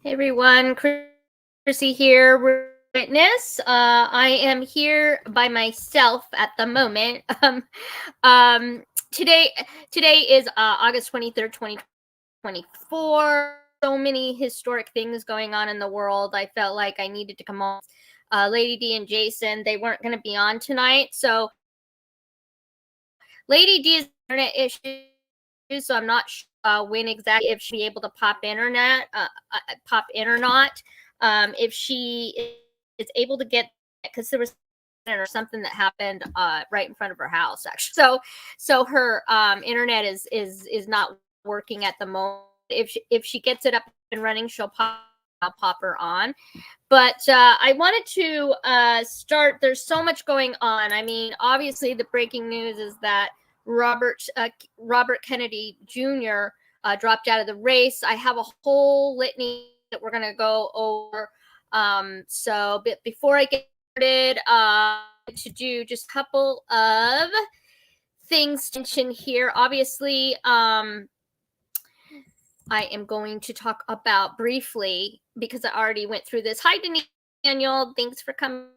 Hey everyone, Chrissy here, witness. I am here by myself at the moment. Um, today, today is August 23rd, 2024. So many historic things going on in the world. I felt like I needed to come on. Lady D and Jason, they weren't going to be on tonight, so Lady D is internet issues, so I'm not sure when exactly if she'll be able to pop in or not. If she is able to get, because there was or something that happened right in front of her house, actually. So her internet is not working at the moment. If she gets it up and running, I'll pop her on. But I wanted to start. There's so much going on. I mean, obviously, the breaking news is that Robert Kennedy Jr. Dropped out of the race. I have a whole litany that we're going to go over. But before I get started, to do just a couple of things to mention here. Obviously, I am going to talk about briefly, because I already went through this. Hi, Daniel. Thanks for coming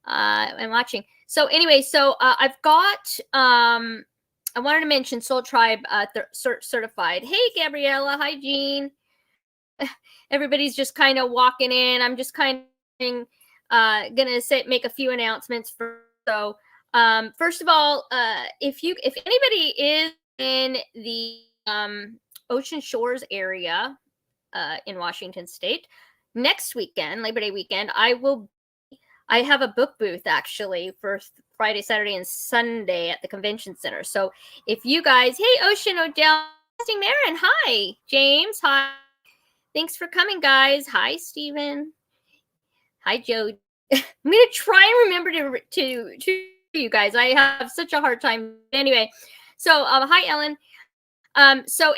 and watching. So anyway, I've got, I wanted to mention Soul Tribe certified. Hey, Gabriella. Hi, Jean. Everybody's just kind of walking in. I'm just kind of gonna make a few announcements. First of all, if anybody is in the Ocean Shores area in Washington State, next weekend, Labor Day weekend, I have a book booth actually for Friday, Saturday, and Sunday at the convention center. So if you guys, hey, Ocean Odell, Marin, hi, James, hi, thanks for coming, guys. Hi, Stephen. Hi, Joe. I'm gonna try and remember to you guys. I have such a hard time. Anyway, so hi, Ellen. So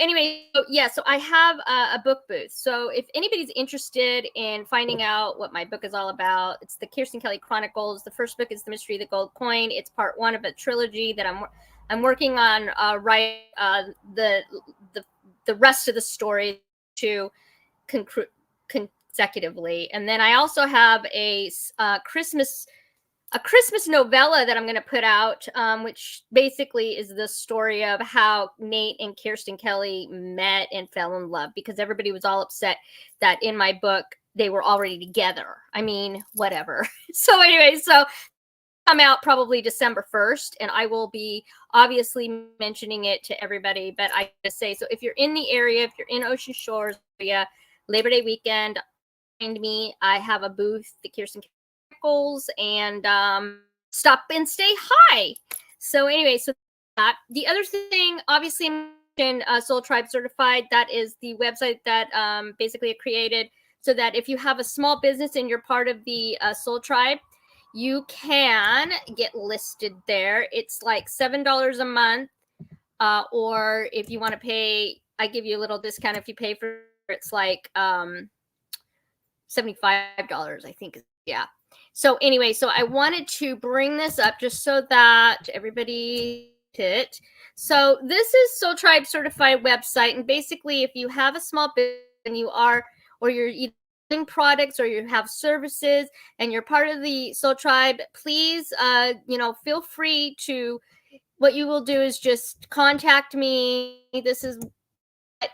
I have a book booth. So if anybody's interested in finding out what my book is all about, it's the Kirsten Kelly Chronicles. The first book is The Mystery of the Gold Coin. It's part one of a trilogy that I'm working on the rest of the story to consecutively. And then I also have a Christmas novella that I'm going to put out, which basically is the story of how Nate and Kirsten Kelly met and fell in love, because everybody was all upset that in my book they were already together. I mean, whatever. So come out probably December 1st, and I will be obviously mentioning it to everybody. But I just say, so if you're in the area, if you're in Ocean Shores area, Labor Day weekend, find me. I have a booth, the Kirsten Chronicles, and stop and say hi. So anyway, so that the other thing, obviously, Soul Tribe Certified. That is the website that basically I created so that if you have a small business and you're part of the Soul Tribe, you can get listed there. It's like $7 a month, or if you want to pay, I give you a little discount if you pay for. It's like $75, I think. Yeah. So anyway, so I wanted to bring this up just so that everybody it. So this is Soul Tribe Certified website, and basically, if you have a small business and you're either selling products or you have services and you're part of the Soul Tribe, please, feel free to. What you will do is just contact me. This is what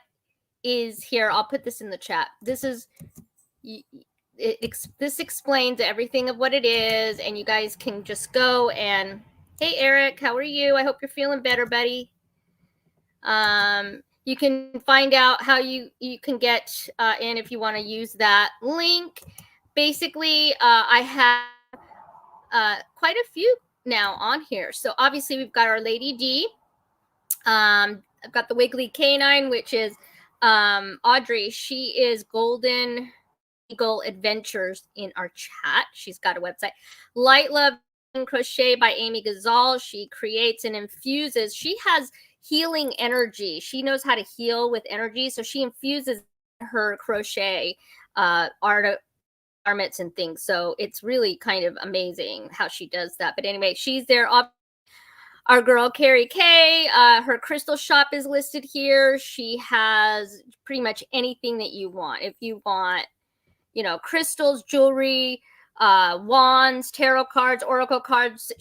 is here. I'll put this in the chat. This explains everything of what it is, and you guys can just go and, hey Eric, how are you? I hope you're feeling better, buddy. You can find out how you can get in if you want to use that link. Basically, I have quite a few now on here. So obviously we've got our Lady D. I've got the Wiggly Canine, which is Audrey. She is Golden Eagle Adventures in our chat. She's got a website. Light Love Crochet by Amy Gazal. She creates and infuses. She has healing energy. She knows how to heal with energy. So she infuses her crochet garments and things. So it's really kind of amazing how she does that. But anyway, she's there. Our girl, Carrie Kay, her crystal shop is listed here. She has pretty much anything that you want. If you want crystals, jewelry, wands, tarot cards, oracle cards.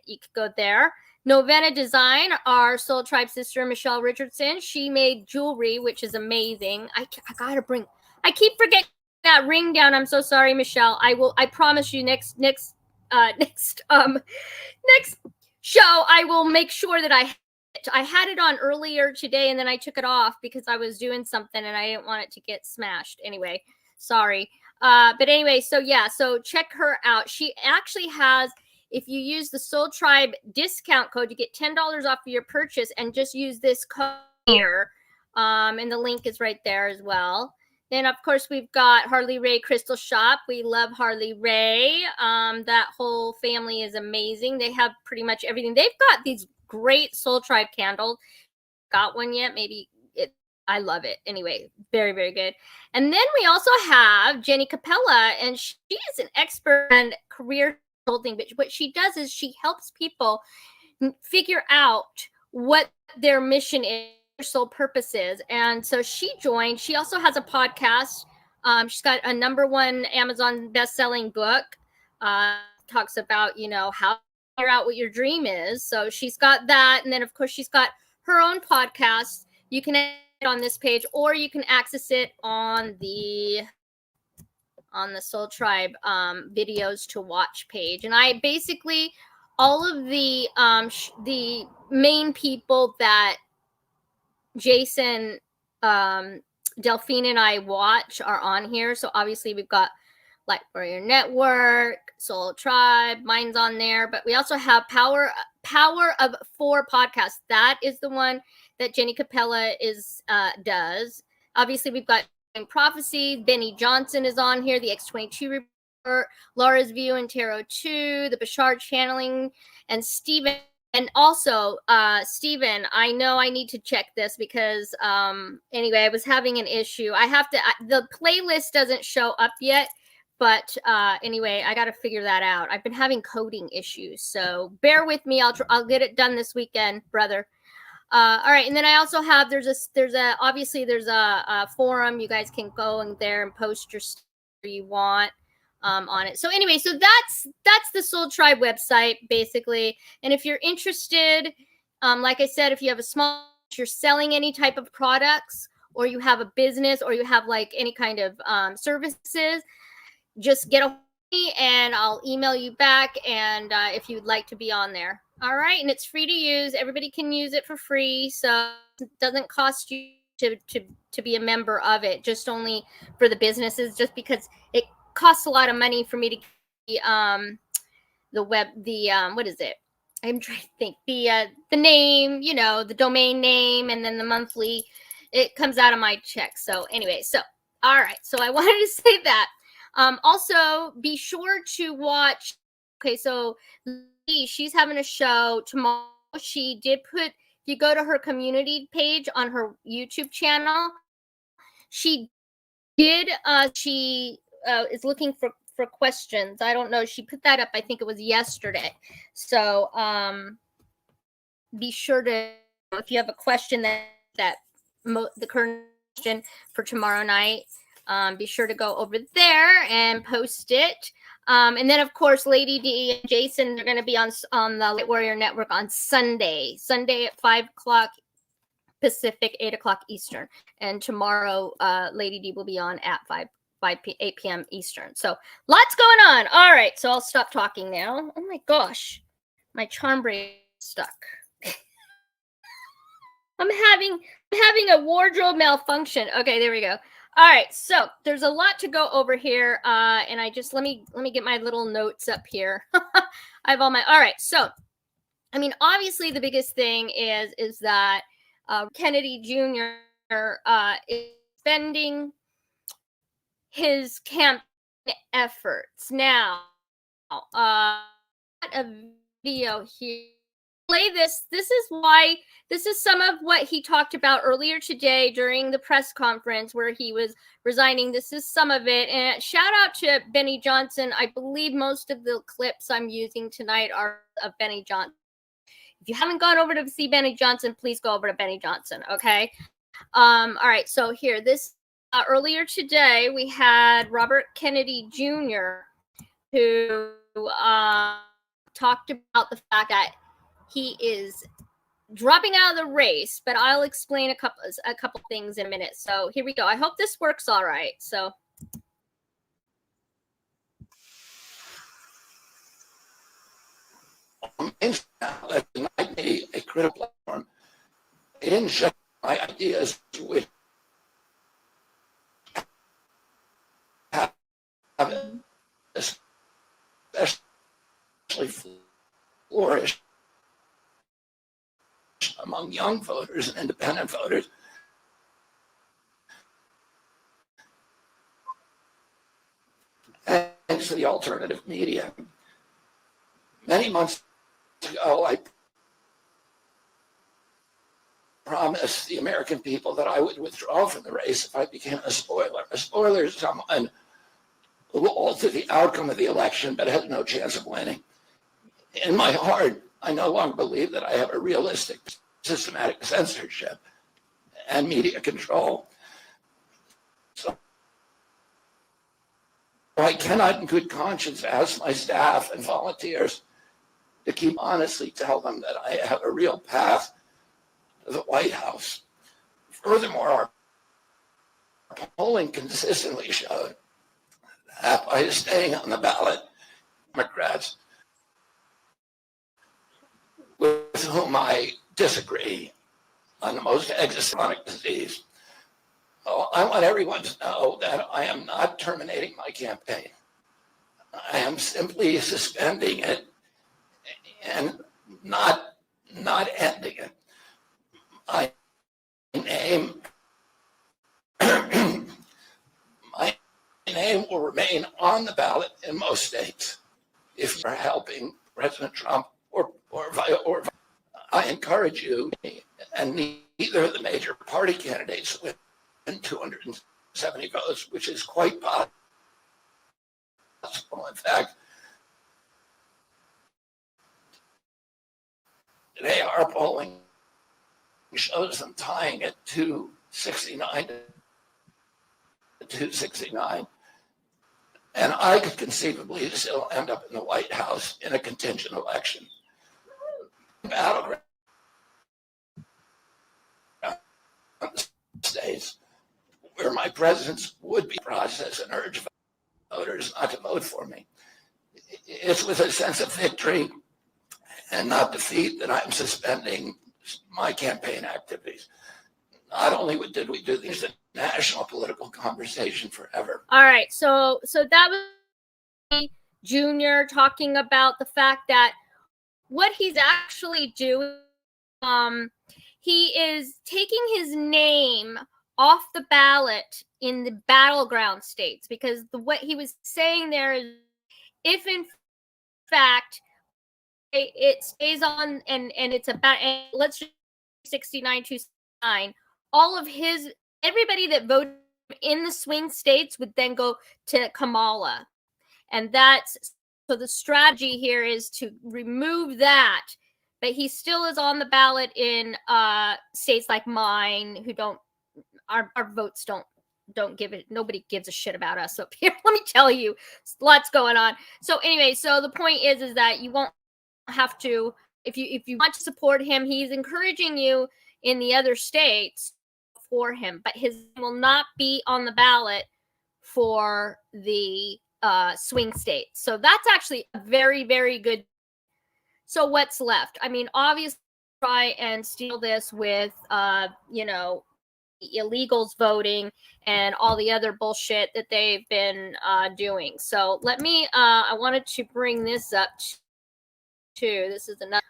You could go there. Novena Design, our Soul Tribe sister, Michelle Richardson, she made jewelry, which is amazing. I keep forgetting that ring down. I'm so sorry, Michelle. I promise you next show, I will make sure that I had it on earlier today, and then I took it off because I was doing something and I didn't want it to get smashed. Anyway, sorry. But anyway, so check her out. She actually has, if you use the Soul Tribe discount code, you get $10 off of your purchase, and just use this code here. And the link is right there as well. Then, of course, we've got Harley Ray Crystal Shop. We love Harley Ray. That whole family is amazing. They have pretty much everything. They've got these great Soul Tribe candles. Got one yet? Maybe I love it. Anyway, very, very good. And then we also have Jenny Capella, and she is an expert in career consulting. But what she does is she helps people figure out what their mission is, their sole purpose is. And so she joined. She also has a podcast. She's got a #1 Amazon best-selling book. Talks about, how to figure out what your dream is. So she's got that. And then, of course, she's got her own podcast. You can add it on this page, or you can access it on the Soul Tribe videos to watch page. And I basically, all of the main people that Jason, Delphine, and I watch are on here. So obviously we've got Light Warrior Network, Soul Tribe, mine's on there, but we also have Power of 4 podcast. That is the one that Jenny Capella does. Obviously, we've got Prophecy. Benny Johnson is on here. The X22 Report, Laura's View and Tarot 2, the Bashar Channeling, and Stephen. And also, Stephen, I know I need to check this because anyway, I was having an issue. The playlist doesn't show up yet. But anyway, I got to figure that out. I've been having coding issues, so bear with me. I'll get it done this weekend, brother. All right, and then I also have there's a forum. You guys can go in there and post your stuff you want on it. So anyway, so that's the Soul Tribe website basically. And if you're interested, like I said, if you have you're selling any type of products, or you have a business, or you have like any kind of services, just get a hold of me and I'll email you back, and if you'd like to be on there. All right, and it's free to use. Everybody can use it for free, so it doesn't cost you to be a member of it, just only for the businesses, just because it costs a lot of money for me to what is it? I'm trying to think. The name, the domain name, and then the monthly, it comes out of my check. So anyway, all right, so I wanted to say that. Also, be sure to watch. Okay, so she's having a show tomorrow. She did if you go to her community page on her YouTube channel, she did. She is looking for questions. I don't know. She put that up. I think it was yesterday. So be sure to, if you have a question the current question for tomorrow night. Be sure to go over there and post it. And then, of course, Lady D and Jason are going to be on the Light Warrior Network on Sunday at 5 o'clock Pacific, 8 o'clock Eastern. And tomorrow, Lady D will be on at 8 p.m. Eastern. So lots going on. All right, so I'll stop talking now. Oh, my gosh. My charm bracelet is stuck. I'm having a wardrobe malfunction. Okay, there we go. All right, so there's a lot to go over here, and I just let me get my little notes up here. I have all right. So, I mean, obviously, the biggest thing is that Kennedy Jr. Is spending his campaign efforts now. A video here. Play this. This is some of what he talked about earlier today during the press conference where he was resigning. This is some of it. And shout out to Benny Johnson. I believe most of the clips I'm using tonight are of Benny Johnson. If you haven't gone over to see Benny Johnson, please go over to Benny Johnson. Okay. All right. So here, this earlier today, we had Robert Kennedy Jr., who talked about the fact that he is dropping out of the race, but I'll explain a couple things in a minute. So here we go. I hope this works all right. So. Denied me a critical platform. They didn't shut my ideas, which have especially flourished among young voters and independent voters. Thanks to the alternative media. Many months ago, I promised the American people that I would withdraw from the race if I became a spoiler. A spoiler is someone who will alter the outcome of the election but has no chance of winning. In my heart, I no longer believe that I have a realistic, systematic censorship and media control. So I cannot in good conscience ask my staff and volunteers to keep honestly tell them that I have a real path to the White House. Furthermore, our polling consistently showed that by staying on the ballot, Democrats with whom I disagree on the most exotic disease. I want everyone to know that I am not terminating my campaign. I am simply suspending it and not ending it. My name will remain on the ballot in most states. If you're helping President Trump or I encourage you, and neither of the major party candidates win 270 votes, which is quite possible. In fact, today our polling shows them tying at 269 to 269. And I could conceivably still end up in the White House in a contingent election. Battleground states where my presence would be process and urge voters not to vote for me. It's with a sense of victory and not defeat that I'm suspending my campaign activities. Not only did we do these in national political conversation forever. All right, so that was Junior talking about the fact that what he's actually doing, he is taking his name off the ballot in the battleground states, because what he was saying there is, if in fact it stays on and it's about, and let's just 69 to 9, all of everybody that voted in the swing states would then go to Kamala. And so the strategy here is to remove that, but he still is on the ballot in states like mine, who our votes don't give it, nobody gives a shit about us up here. Let me tell you, lots going on. So anyway, so the point is that you won't have to, if you want to support him, he's encouraging you in the other states for him, but his will not be on the ballot for the swing states. So that's actually a very, very good. So what's left? I mean, obviously try and steal this with illegals voting and all the other bullshit that they've been doing. So let me I wanted to bring this up too. This is another,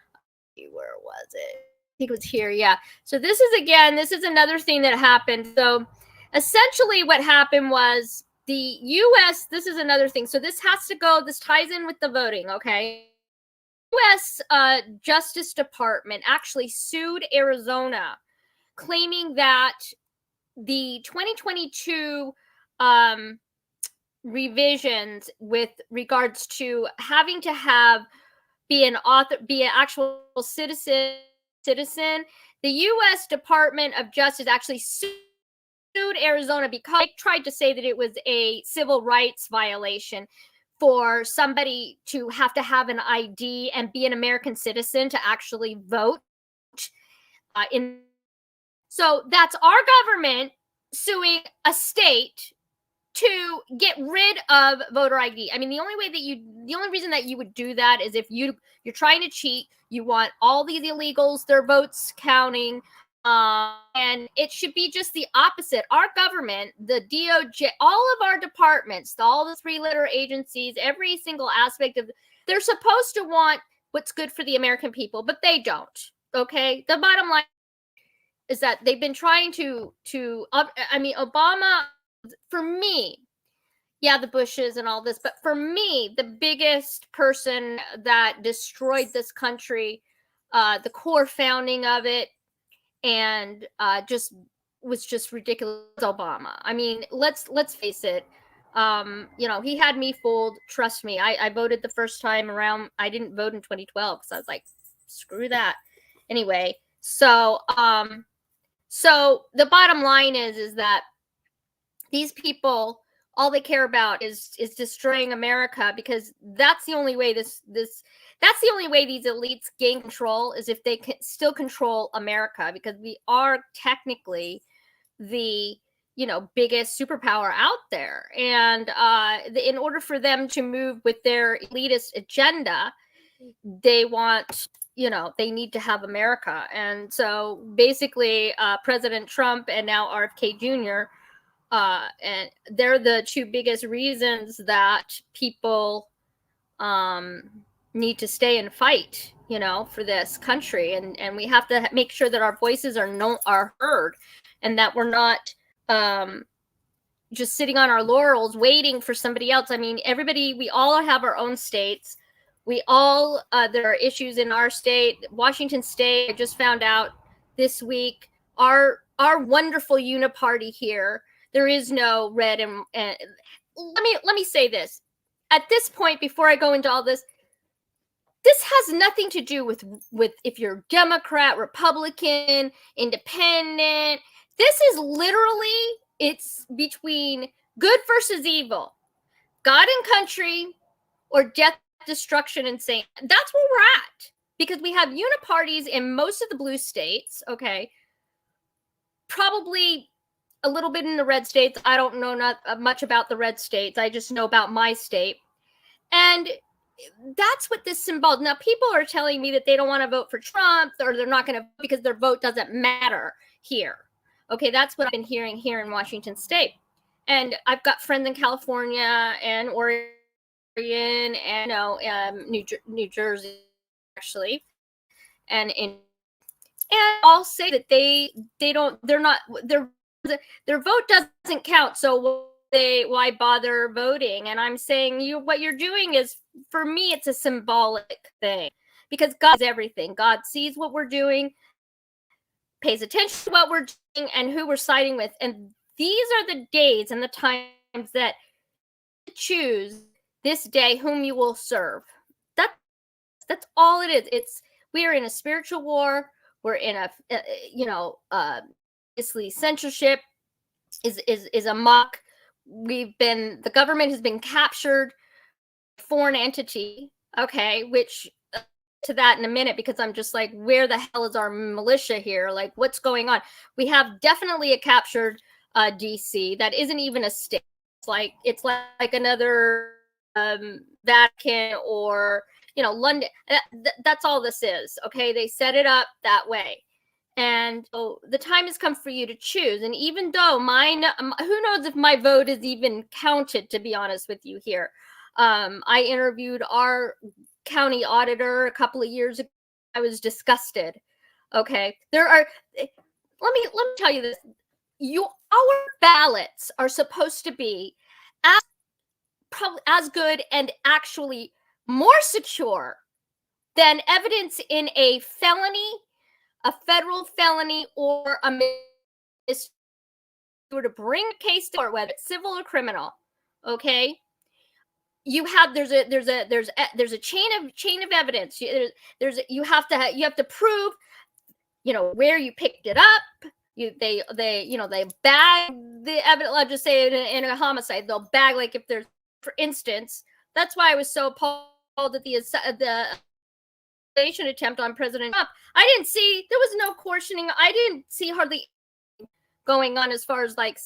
where was it? I think it was here. Yeah. So this is another thing that happened. So essentially what happened was the US, this is another thing. So this ties in with the voting, okay? US Justice Department actually sued Arizona, claiming that the 2022 revisions with regards to having to be an actual citizen, the U.S. Department of Justice actually sued sued Arizona because they tried to say that it was a civil rights violation for somebody to have an ID and be an American citizen to actually vote. So that's our government suing a state to get rid of voter ID. I mean, the only reason that you would do that is if you're trying to cheat. You want all these illegals, their votes counting, and it should be just the opposite. Our government, the DOJ, all of our departments, all the three-letter agencies, every single aspect of, they're supposed to want what's good for the American people, but they don't. Okay, the bottom line is that they've been trying to Obama, for me, yeah, the Bushes and all this, but for me, the biggest person that destroyed this country, the core founding of it, and was just ridiculous, Obama. I mean, let's face it. He had me fooled. Trust me. I voted the first time around. I didn't vote in 2012 because I was like, screw that. Anyway, so the bottom line is that these people, all they care about is destroying America, because that's the only way that's the only way these elites gain control, is if they can still control America, because we are technically the biggest superpower out there. And in order for them to move with their elitist agenda, they want, they need to have America. And so basically President Trump and now RFK Jr., and they're the two biggest reasons that people need to stay and fight, for this country. And we have to make sure that our voices are heard, and that we're not just sitting on our laurels waiting for somebody else. I mean, we all have our own states. We all, there are issues in our state. Washington State, I just found out this week, our wonderful uniparty here, there is no red and let me say this. At this point, before I go into all this has nothing to do with if you're Democrat, Republican, Independent. This is literally, it's between good versus evil, God and country, or death, destruction, and Satan. That's where we're at, because we have uniparties in most of the blue states. Okay, probably a little bit in the red states. I don't know not much about the red states. I just know about my state. And that's what this symbol. Now, people are telling me that they don't want to vote for Trump, or they're not going to, because their vote doesn't matter here. Okay, that's what I've been hearing here in Washington State. And I've got friends in California and Oregon and New Jersey, actually. And I'll say that their vote doesn't count. So why bother voting? And I'm saying, what you're doing is, for me, it's a symbolic thing, because God is everything. God sees what we're doing, pays attention to what we're doing, and who we're siding with. And these are the days and the times that you choose this day whom you will serve. That's all it is. We are in a spiritual war. We're in obviously censorship is a mock. The government has been captured, foreign entity. Okay, which to that in a minute, because I'm just like, where the hell is our militia here? Like, what's going on? We have definitely a captured DC that isn't even a state. It's like another Vatican or London. That's all this is. Okay, they set it up that way. And so the time has come for you to choose. And even though who knows if my vote is even counted, to be honest with you here. I interviewed our county auditor a couple of years ago. I was disgusted. Okay. Let me tell you this. Our ballots are supposed to be as good and actually more secure than evidence in a felony, a federal felony, or a misdemeanor. To bring a case to court, whether it's civil or criminal, okay, there's a chain of evidence. You have to prove, where you picked it up, They bag the evidence. Let's just say in a homicide, they'll bag, like, if there's, for instance, that's why I was so appalled at the assassination attempt on President Trump. I didn't see, there was no coercioning. I didn't see hardly going on as far as, like,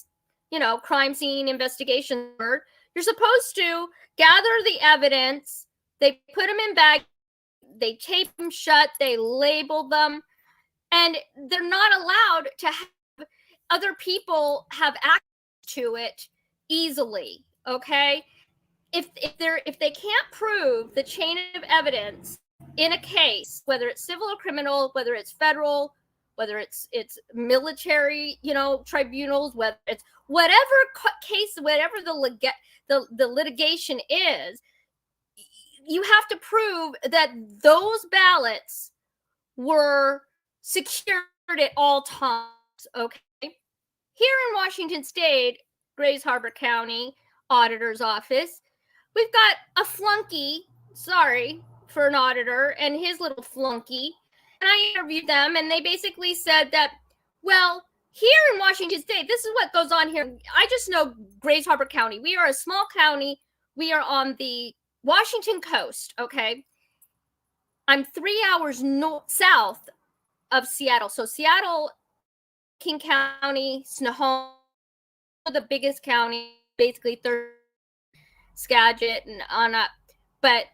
crime scene investigation. You're supposed to gather the evidence. They put them in bags. They tape them shut. They label them. And they're not allowed to have other people have access to it easily, okay? If they can't prove the chain of evidence in a case, whether it's civil or criminal, whether it's federal, whether it's military, tribunals, whether it's whatever case, whatever the litigation is, you have to prove that those ballots were secured at all times, okay? Here in Washington State, Grays Harbor County Auditor's Office, we've got a flunky, sorry for an auditor, and his little flunky, and I interviewed them, and they basically said that, well, here in Washington State, this is what goes on here. I just know Grays Harbor County. We are a small county. We are on the Washington coast, okay? I'm 3 hours south of Seattle. So Seattle, King County, Snohomish, the biggest county, basically third, Skagit and on up. But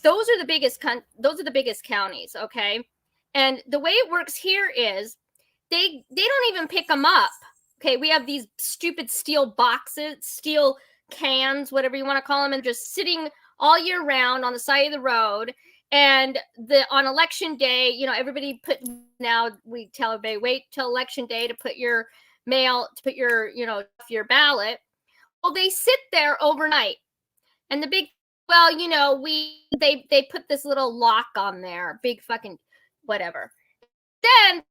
those are the biggest counties, okay? And the way it works here is they don't even pick them up. Okay, we have these stupid steel boxes, steel cans, whatever you want to call them, and just sitting all year round on the side of the road. And on election day, everybody we tell everybody, wait till election day to put your mail, to put your, your ballot. Well, they sit there overnight. And the big, they put this little lock on there, big fucking whatever. Then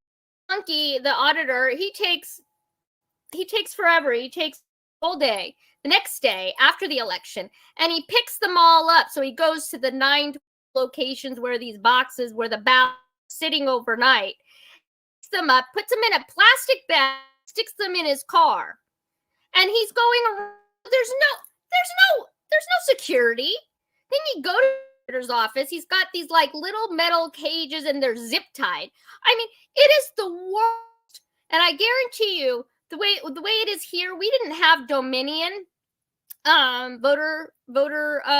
Funky, the auditor, he takes forever. He takes all day, the next day after the election, and he picks them all up. So he goes to the 9 locations where these boxes, where the ballot sitting overnight, picks them up, puts them in a plastic bag, sticks them in his car, and he's going around. There's no security. Then you go to the auditor's office. He's got these like little metal cages, and they're zip tied. I mean, it is the worst. And I guarantee you, the way it is here, we didn't have Dominion voter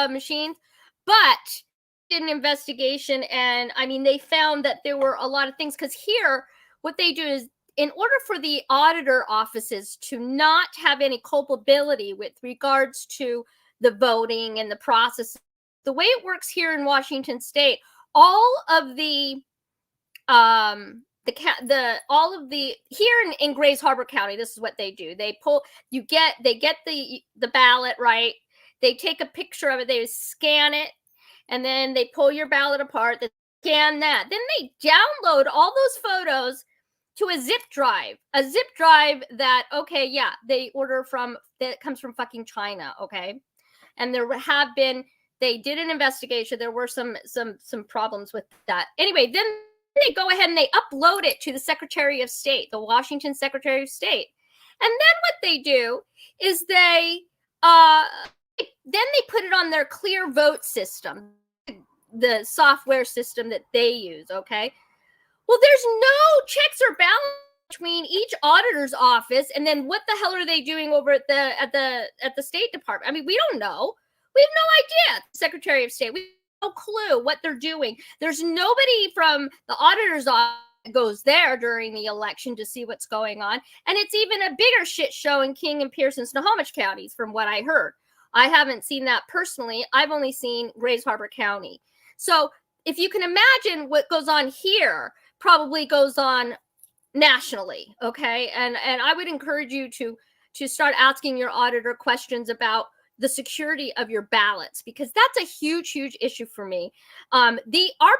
machines, but did an investigation, and I mean, they found that there were a lot of things, because here what they do is, in order for the auditor offices to not have any culpability with regards to the voting and the process, the way it works here in Washington State, all of the here in Grays Harbor County, this is what they do. They get the ballot, right? They take a picture of it, they scan it, and then they pull your ballot apart, they scan that. Then they download all those photos to a zip drive that, okay, yeah, they order from, that comes from fucking China, okay? And they did an investigation. There were some problems with that. Anyway, then they go ahead and they upload it to the Secretary of State, the Washington Secretary of State. And then what they do is they put it on their Clear Vote system, the software system that they use, okay? Well, there's no checks or balance between each auditor's office, and then what the hell are they doing over at the State Department? I mean, we don't know. We have no idea. Secretary of State, we have no clue what they're doing. There's nobody from the auditor's office that goes there during the election to see what's going on, and it's even a bigger shit show in King and Pierce and Snohomish counties, from what I heard. I haven't seen that personally. I've only seen Grays Harbor County. So if you can imagine what goes on here, probably goes on nationally, okay? And I would encourage you to start asking your auditor questions about the security of your ballots, because that's a huge issue for me. Our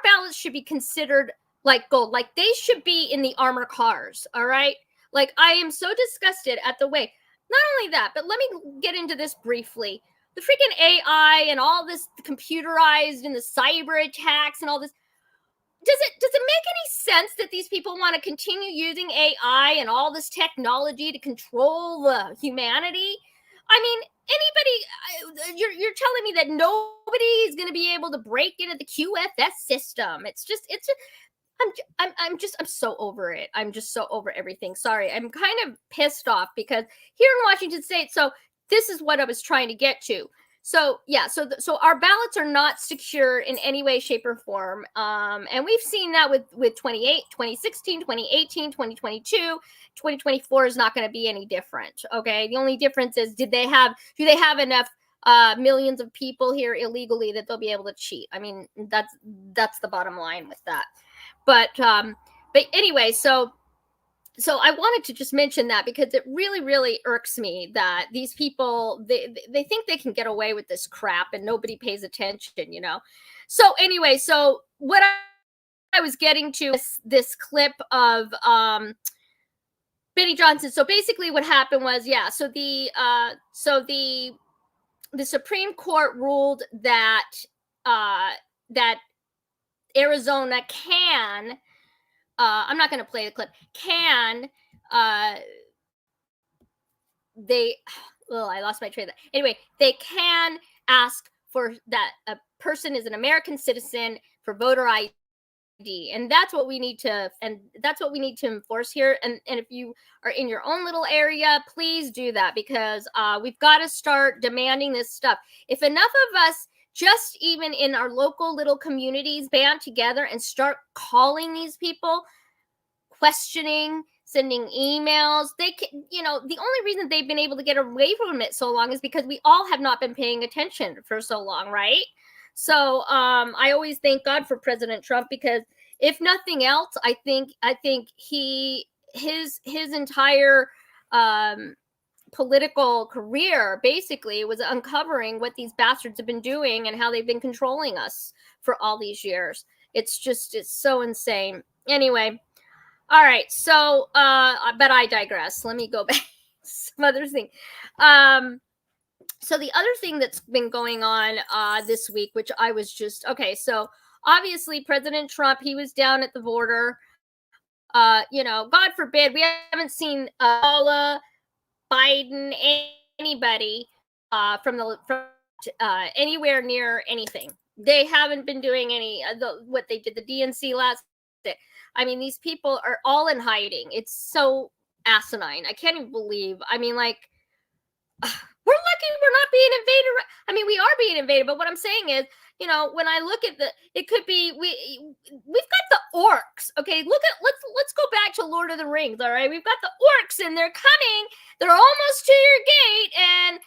ballots should be considered like gold, like they should be in the armor cars, all right? Like, I am so disgusted at the way, not only that, but let me get into this briefly. The freaking AI and all this computerized and the cyber attacks and all this. does it make any sense that these people want to continue using AI and all this technology to control the humanity? I mean, anybody, you're telling me that nobody is going to be able to break into the QFS system. I'm so over it. I'm just so over everything. Sorry. I'm kind of pissed off because here in Washington State, so this is what I was trying to get to. So yeah, so our ballots are not secure in any way, shape, or form. And we've seen that with 2016, 2018, 2022, 2024 is not going to be any different. Okay. The only difference is do they have enough millions of people here illegally that they'll be able to cheat? I mean, that's the bottom line with that. But anyway, so I wanted to just mention that because it really, really irks me that these people, they think they can get away with this crap and nobody pays attention, you know? So anyway, so what I was getting to is this clip of Benny Johnson. So basically what happened was, yeah, so the Supreme Court ruled that that Arizona can, I'm not going to play the clip, I lost my train of thought. Anyway, they can ask for that a person is an American citizen for voter ID. And that's what we need to enforce here. And if you are in your own little area, please do that because we've got to start demanding this stuff. If enough of us just even in our local little communities band together and start calling these people, questioning, sending emails, they can, you know, the only reason they've been able to get away from it so long is because we all have not been paying attention for so long, right? So I always thank God for President Trump because if nothing else, I think his entire political career basically was uncovering what these bastards have been doing and how they've been controlling us for all these years. It's so insane. Anyway, all right. So, but I digress. Let me go back to some other thing. So the other thing that's been going on this week, which I was just, okay. So obviously President Trump, he was down at the border. You know, God forbid, we haven't seen Kamala, Biden, anybody from anywhere near anything. They haven't been doing any what they did the DNC last day. I mean, these people are all in hiding. It's so asinine. I can't even believe. I mean, like, we're lucky we're not being invaded. I mean, we are being invaded, but what I'm saying is, you know, when I look at it could be we've got the orcs. Okay, let's go back to Lord of the Rings. All right, we've got the orcs and they're coming. They're almost to your gate, and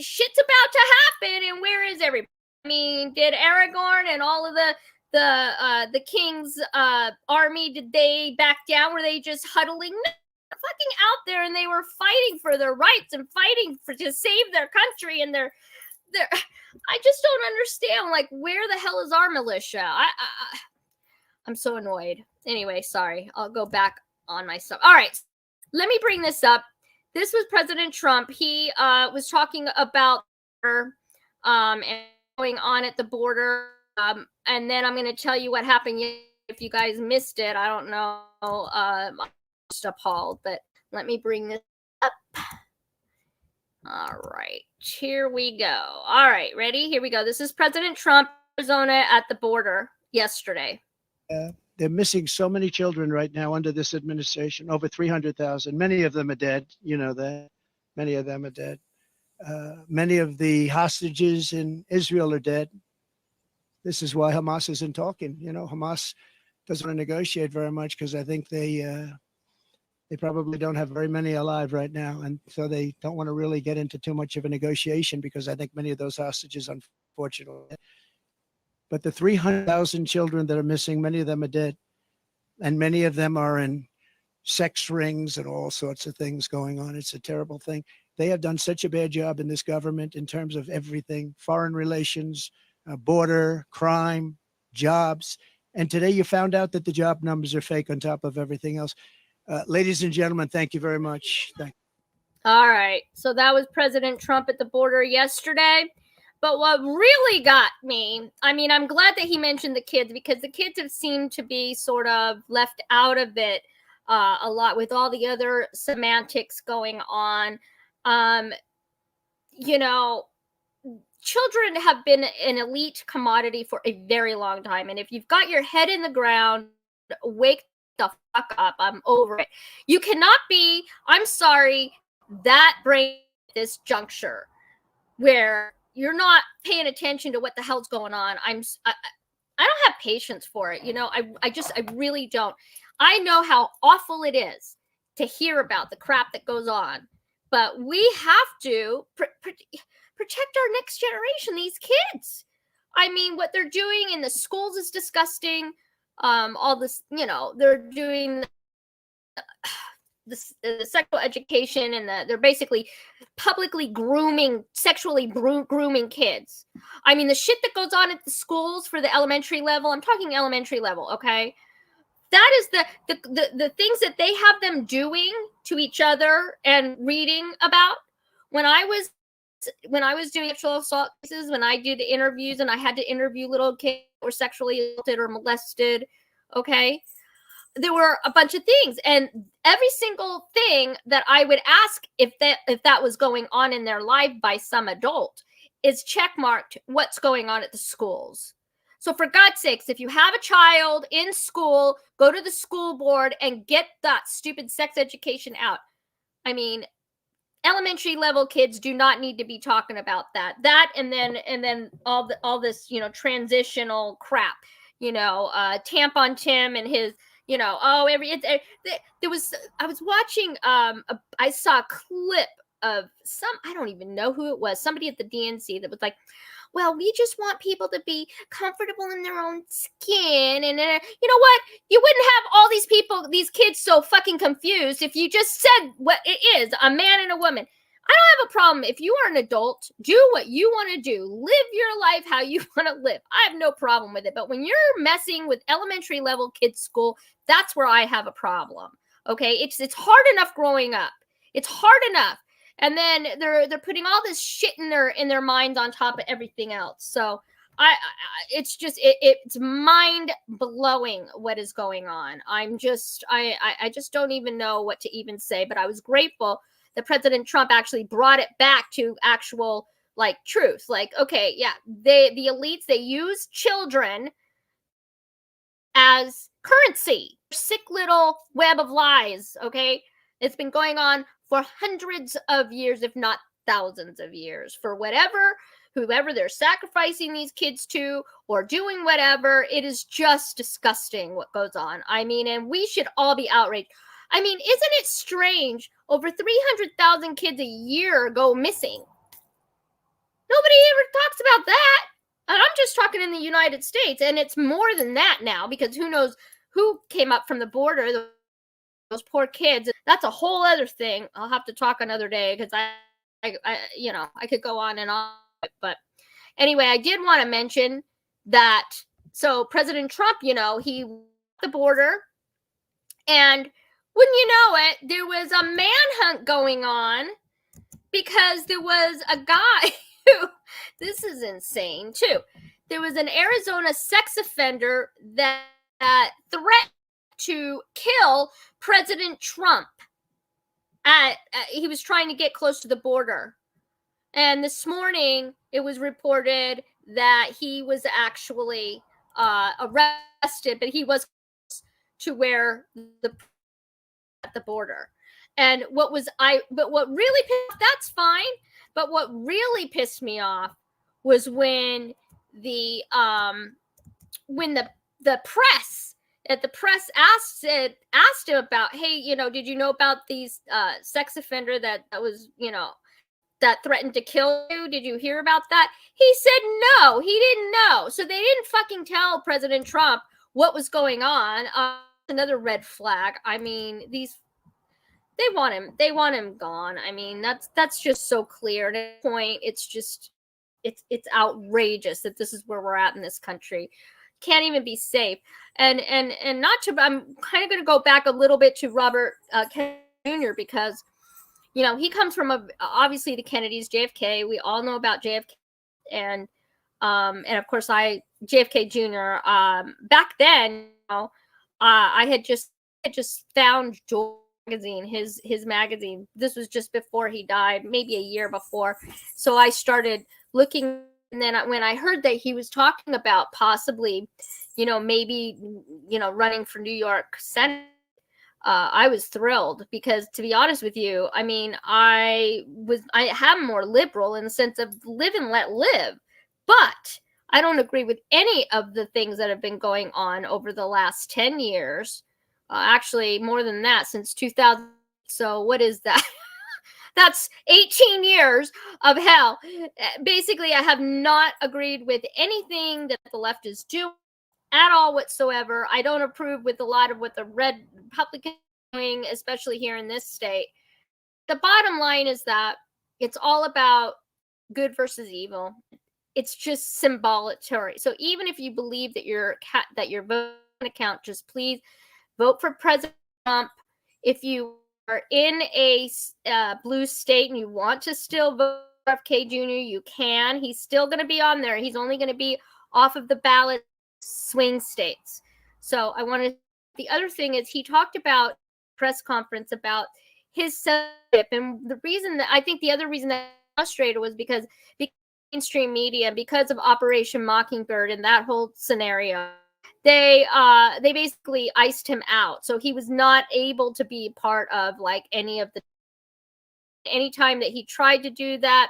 shit's about to happen. And where is everybody? I mean, did Aragorn and all of the king's army, did they back down? Were they just huddling? No, they're fucking out there, and they were fighting for their rights and fighting to save their country. And they're I just don't understand, like, where the hell is our militia? I'm so annoyed. Anyway, sorry. I'll go back on my stuff. All right. Let me bring this up. This was President Trump. He was talking about and going on at the border. And then I'm going to tell you what happened. If you guys missed it, I don't know. I'm just appalled, but let me bring this up. All right, here we go. All right, ready? Here we go. This is President Trump, Arizona at the border yesterday. They're missing so many children right now under this administration, over 300,000. Many of them are dead. You know that. Many of them are dead. Many of the hostages in Israel are dead. This is why Hamas isn't talking. You know, Hamas doesn't want to negotiate very much because I think they probably don't have very many alive right now. And so they don't want to really get into too much of a negotiation because I think many of those hostages, unfortunately. But the 300,000 children that are missing, many of them are dead. And many of them are in sex rings and all sorts of things going on. It's a terrible thing. They have done such a bad job in this government in terms of everything, foreign relations, border, crime, jobs. And today you found out that the job numbers are fake on top of everything else. Ladies and gentlemen, thank you very much. All right. So that was President Trump at the border yesterday. But what really got me, I mean, I'm glad that he mentioned the kids, because the kids have seemed to be sort of left out of it a lot with all the other semantics going on. You know, children have been an elite commodity for a very long time. And if you've got your head in the ground, wake the fuck up. I'm over it. You cannot be, I'm sorry, that brain at this juncture where you're not paying attention to what the hell's going on. I don't have patience for it. You know, I really don't. I know how awful it is to hear about the crap that goes on, but we have to protect our next generation, these kids. I mean, what they're doing in the schools is disgusting. All this, you know, they're doing the sexual education, and they're basically publicly sexually grooming kids. I mean, the shit that goes on at the schools for the elementary level, I'm talking elementary level, okay? That is the things that they have them doing to each other and reading about. When I was doing sexual assault cases, when I did interviews and I had to interview little kids who were sexually assaulted or molested, okay, there were a bunch of things, and every single thing that I would ask if that was going on in their life by some adult is checkmarked what's going on at the schools. So for God's sakes, if you have a child in school, go to the school board and get that stupid sex education out. I mean, elementary level kids do not need to be talking about that. And then all this, you know, transitional crap, you know, Tampon Tim and his, you know, I was watching, I saw a clip of I don't even know who it was, somebody at the DNC that was like, well, we just want people to be comfortable in their own skin. And you know what? You wouldn't have all these kids so fucking confused if you just said what it is, a man and a woman. I don't have a problem. If you are an adult, do what you want to do. Live your life how you want to live. I have no problem with it. But when you're messing with elementary level kids' school, that's where I have a problem. Okay? It's hard enough growing up. It's hard enough. And then they're putting all this shit in their minds on top of everything else. So it's just it's mind blowing what is going on. I just don't even know what to even say. But I was grateful that President Trump actually brought it back to actual like truth. Like, okay, yeah, the elites, they use children as currency. Sick little web of lies. Okay, it's been going on for hundreds of years, if not thousands of years, for whoever they're sacrificing these kids to or doing whatever. It is just disgusting what goes on. I mean, and we should all be outraged. I mean, isn't it strange? Over 300,000 kids a year go missing. Nobody ever talks about that. And I'm just talking in the United States, and it's more than that now, because who knows who came up from the border, those poor kids. That's a whole other thing. I'll have to talk another day, because I you know, I could go on and on. But anyway, I did want to mention that. So President Trump, you know, he the border, and wouldn't you know it, there was a manhunt going on because there was a guy who, this is insane too. There was an Arizona sex offender that threatened to kill President Trump. He was trying to get close to the border. And this morning, it was reported that he was actually arrested, but he was to where at the border. And what really that's fine. But what really pissed me off was when the press asked him about, hey, you know, did you know about these sex offender that was, you know, that threatened to kill you? Did you hear about that? He said no, he didn't know. So they didn't fucking tell President Trump what was going on. Another red flag. I mean, they want him gone. I mean, that's just so clear. At this point, it's just it's outrageous that this is where we're at in this country. Can't even be safe. And not to, I'm kind of going to go back a little bit to Robert Jr. because, you know, he comes from obviously the Kennedys, JFK. We all know about JFK. and of course JFK Jr. Back then, you know, I had just found George magazine, his magazine. This was just before he died, maybe a year before. So I started looking, and then when I heard that he was talking about possibly, you know, maybe, you know, running for New York Senate, I was thrilled, because to be honest with you, I mean, I am more liberal in the sense of live and let live, but I don't agree with any of the things that have been going on over the last 10 years. Actually, more than that, since 2000. So what is that? That's 18 years of hell. Basically, I have not agreed with anything that the left is doing at all whatsoever. I don't approve with a lot of what the red Republicans are doing, especially here in this state. The bottom line is that it's all about good versus evil. It's just symbolatory. So even if you believe that your vote doesn't count, just please vote for President Trump. If you are in a blue state and you want to still vote for RFK Jr., you can. He's still going to be on there. He's only going to be off of the ballot swing states. So I wanted, the other thing is, he talked about press conference about his censorship, and the reason that I think the other reason that I was frustrated was because mainstream media, because of Operation Mockingbird and that whole scenario, they basically iced him out. So he was not able to be part of like any of the, anytime that he tried to do that,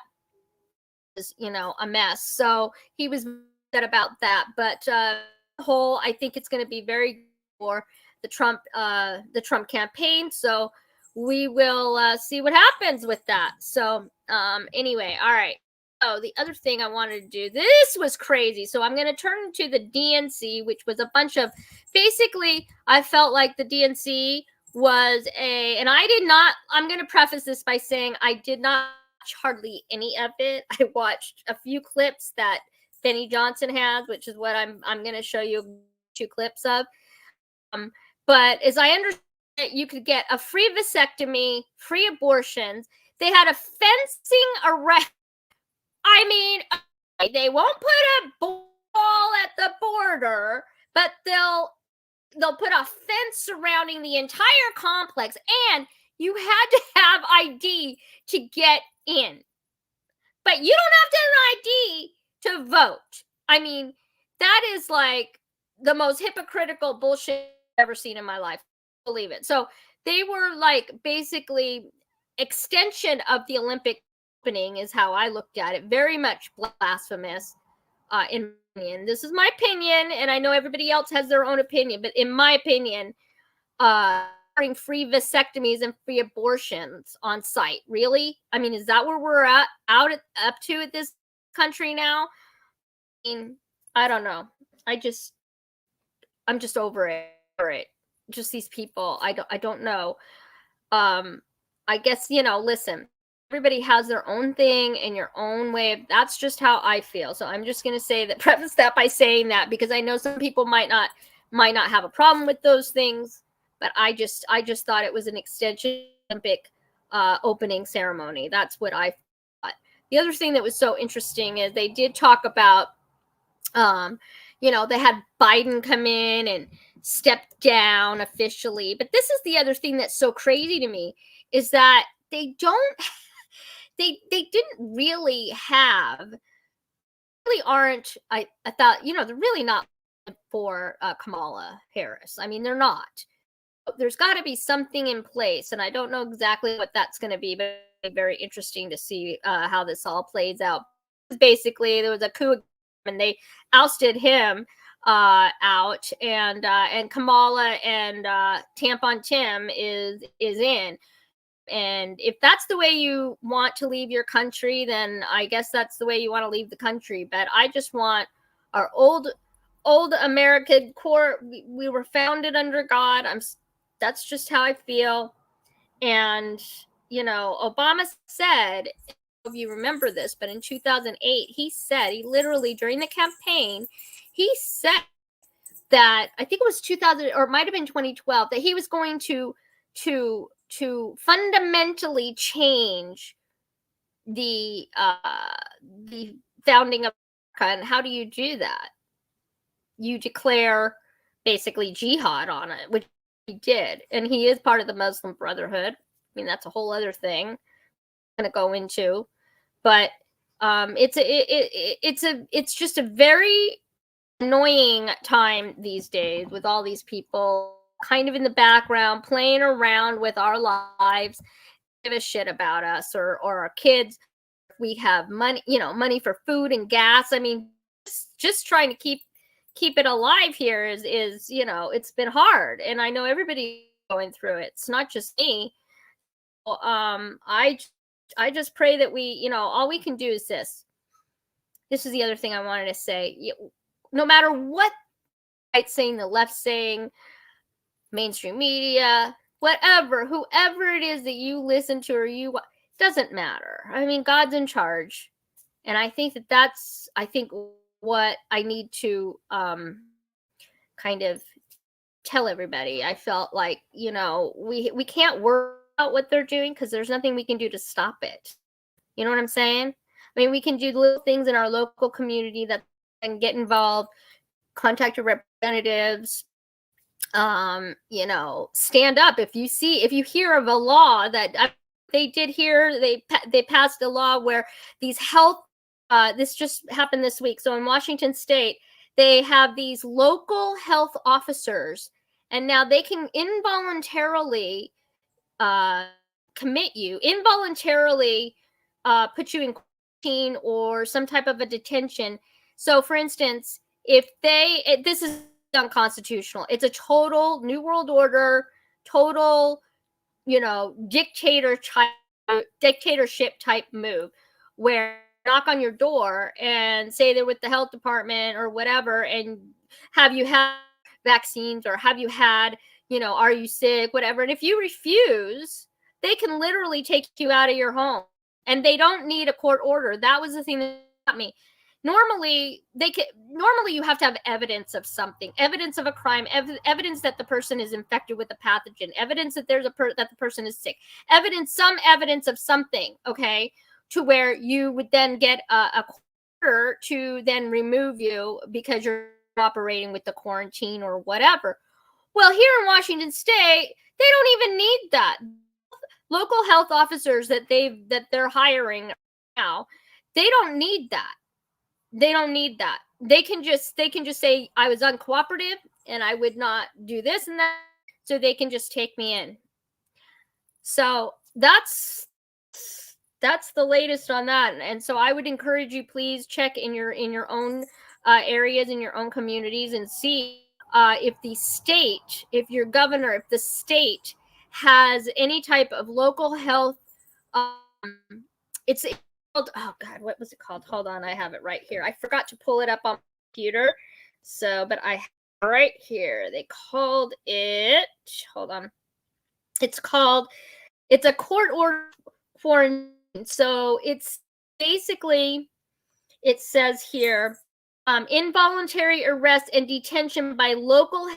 was, you know, a mess. So he was upset about that. But whole, I think it's going to be very good for the Trump campaign. So we will see what happens with that. So anyway, all right. Oh, the other thing I wanted to do, this was crazy. So I'm going to turn to the DNC, which was a bunch of, basically, I felt like the DNC was and I did not, I'm going to preface this by saying I did not watch hardly any of it. I watched a few clips that Benny Johnson has, which is what I'm going to show you 2 clips of. But as I understand it, you could get a free vasectomy, free abortions. They had a fencing arrest. I mean, they won't put a ball at the border, but they'll put a fence surrounding the entire complex, and you had to have ID to get in. But you don't have to have an ID to vote. I mean, that is like the most hypocritical bullshit I've ever seen in my life. Believe it. So they were like basically extension of the Olympic opening is how I looked at it. Very much blasphemous, in my opinion. This is my opinion, and I know everybody else has their own opinion, but in my opinion, free vasectomies and free abortions on site. Really? I mean, is that where we're up to at this country now? I mean, I don't know. I'm just over it. Just these people. I don't know. I guess, you know, listen, everybody has their own thing and your own way. That's just how I feel. So I'm just going to say that, preface that by saying that, because I know some people might not have a problem with those things, but I just thought it was an extension Olympic opening ceremony. That's what I thought. The other thing that was so interesting is they did talk about, you know, they had Biden come in and step down officially. But this is the other thing that's so crazy to me, is that they didn't really aren't, I thought, you know, they're really not for Kamala Harris. I mean, they're not. There's got to be something in place, and I don't know exactly what that's going to be, but it's very interesting to see how this all plays out. Basically, there was a coup, and they ousted him out, and Kamala and Tampon Tim is in. And if that's the way you want to leave your country, then I guess that's the way you want to leave the country. But I just want our old American core. We were founded under God. That's just how I feel. And, you know, Obama said, if you remember this, but in 2008, he literally during the campaign, he said that, I think it was 2000 or it might have been 2012, that he was going to fundamentally change the founding of America. And how do you do that? You declare basically jihad on it, which he did. And he is part of the Muslim Brotherhood. I mean, that's a whole other thing I'm going to go into. But it's just a very annoying time these days with all these people kind of in the background playing around with our lives, give a shit about us or our kids. We have money, money for food and gas. I mean, just trying to keep it alive here is it's been hard, and I know everybody going through it. It's not just me. I just pray that we, all we can do is this. This is the other thing I wanted to say. No matter what right saying, the left saying, mainstream media, whatever, whoever it is that you listen to or doesn't matter. I mean, God's in charge. And I think that's what I need to kind of tell everybody. I felt like, we can't worry about what they're doing because there's nothing we can do to stop it. You know what I'm saying? I mean, we can do little things in our local community that can get involved, contact your representatives, stand up. If you hear of a law that they did here, they passed a law where these health, this just happened this week. So in Washington State, they have these local health officers, and now they can involuntarily commit you, involuntarily put you in quarantine or some type of a detention. So for instance, this is unconstitutional. It's a total New World Order, total, dictatorship type move where knock on your door and say they're with the health department or whatever and have you had vaccines or have you had, are you sick, whatever. And if you refuse, they can literally take you out of your home and they don't need a court order. That was the thing that got me. Normally you have to have evidence of something, evidence of a crime, evidence that the person is infected with a pathogen, evidence that that the person is sick, some evidence of something, okay, to where you would then get a order to then remove you because you're operating with the quarantine or whatever. Well, here in Washington State, they don't even need that. Local health officers that they're hiring now, they don't need that. They don't need that. They can just say I was uncooperative and I would not do this and that, so they can just take me in. So that's the latest on that. And so I would encourage you, please check in your own areas, in your own communities, and see if your governor, if the state has any type of local health. It's called, oh God, what was it called? Hold on, I have it right here. I forgot to pull it up on my computer. But I have it right here. They called it, hold on. It's a court order quarantine. So it's basically, it says here, involuntary arrest and detention by local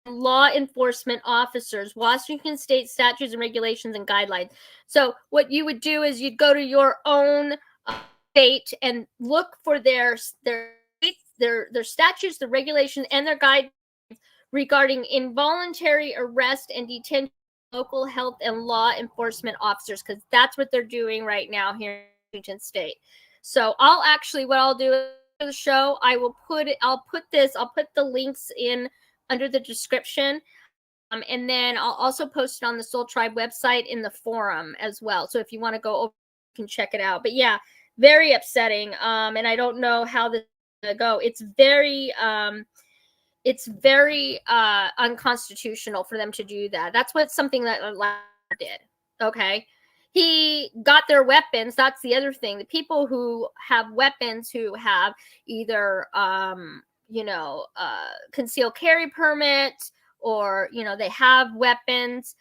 law enforcement officers, Washington State statutes and regulations and guidelines. So what you would do is you'd go to your own state and look for their statutes, the regulations, and their guidelines regarding involuntary arrest and detention of local health and law enforcement officers, because that's what they're doing right now here in Washington State. So what I'll do for the show, I'll put the links in under the description. And then I'll also post it on the Soul Tribe website in the forum as well. So if you want to go over, you can check it out. But yeah, very upsetting. And I don't know how this is going to go. It's very unconstitutional for them to do that. That's something that did. Okay. He got their weapons. That's the other thing. The people who have weapons, who have either, concealed carry permits, or, they have weapons,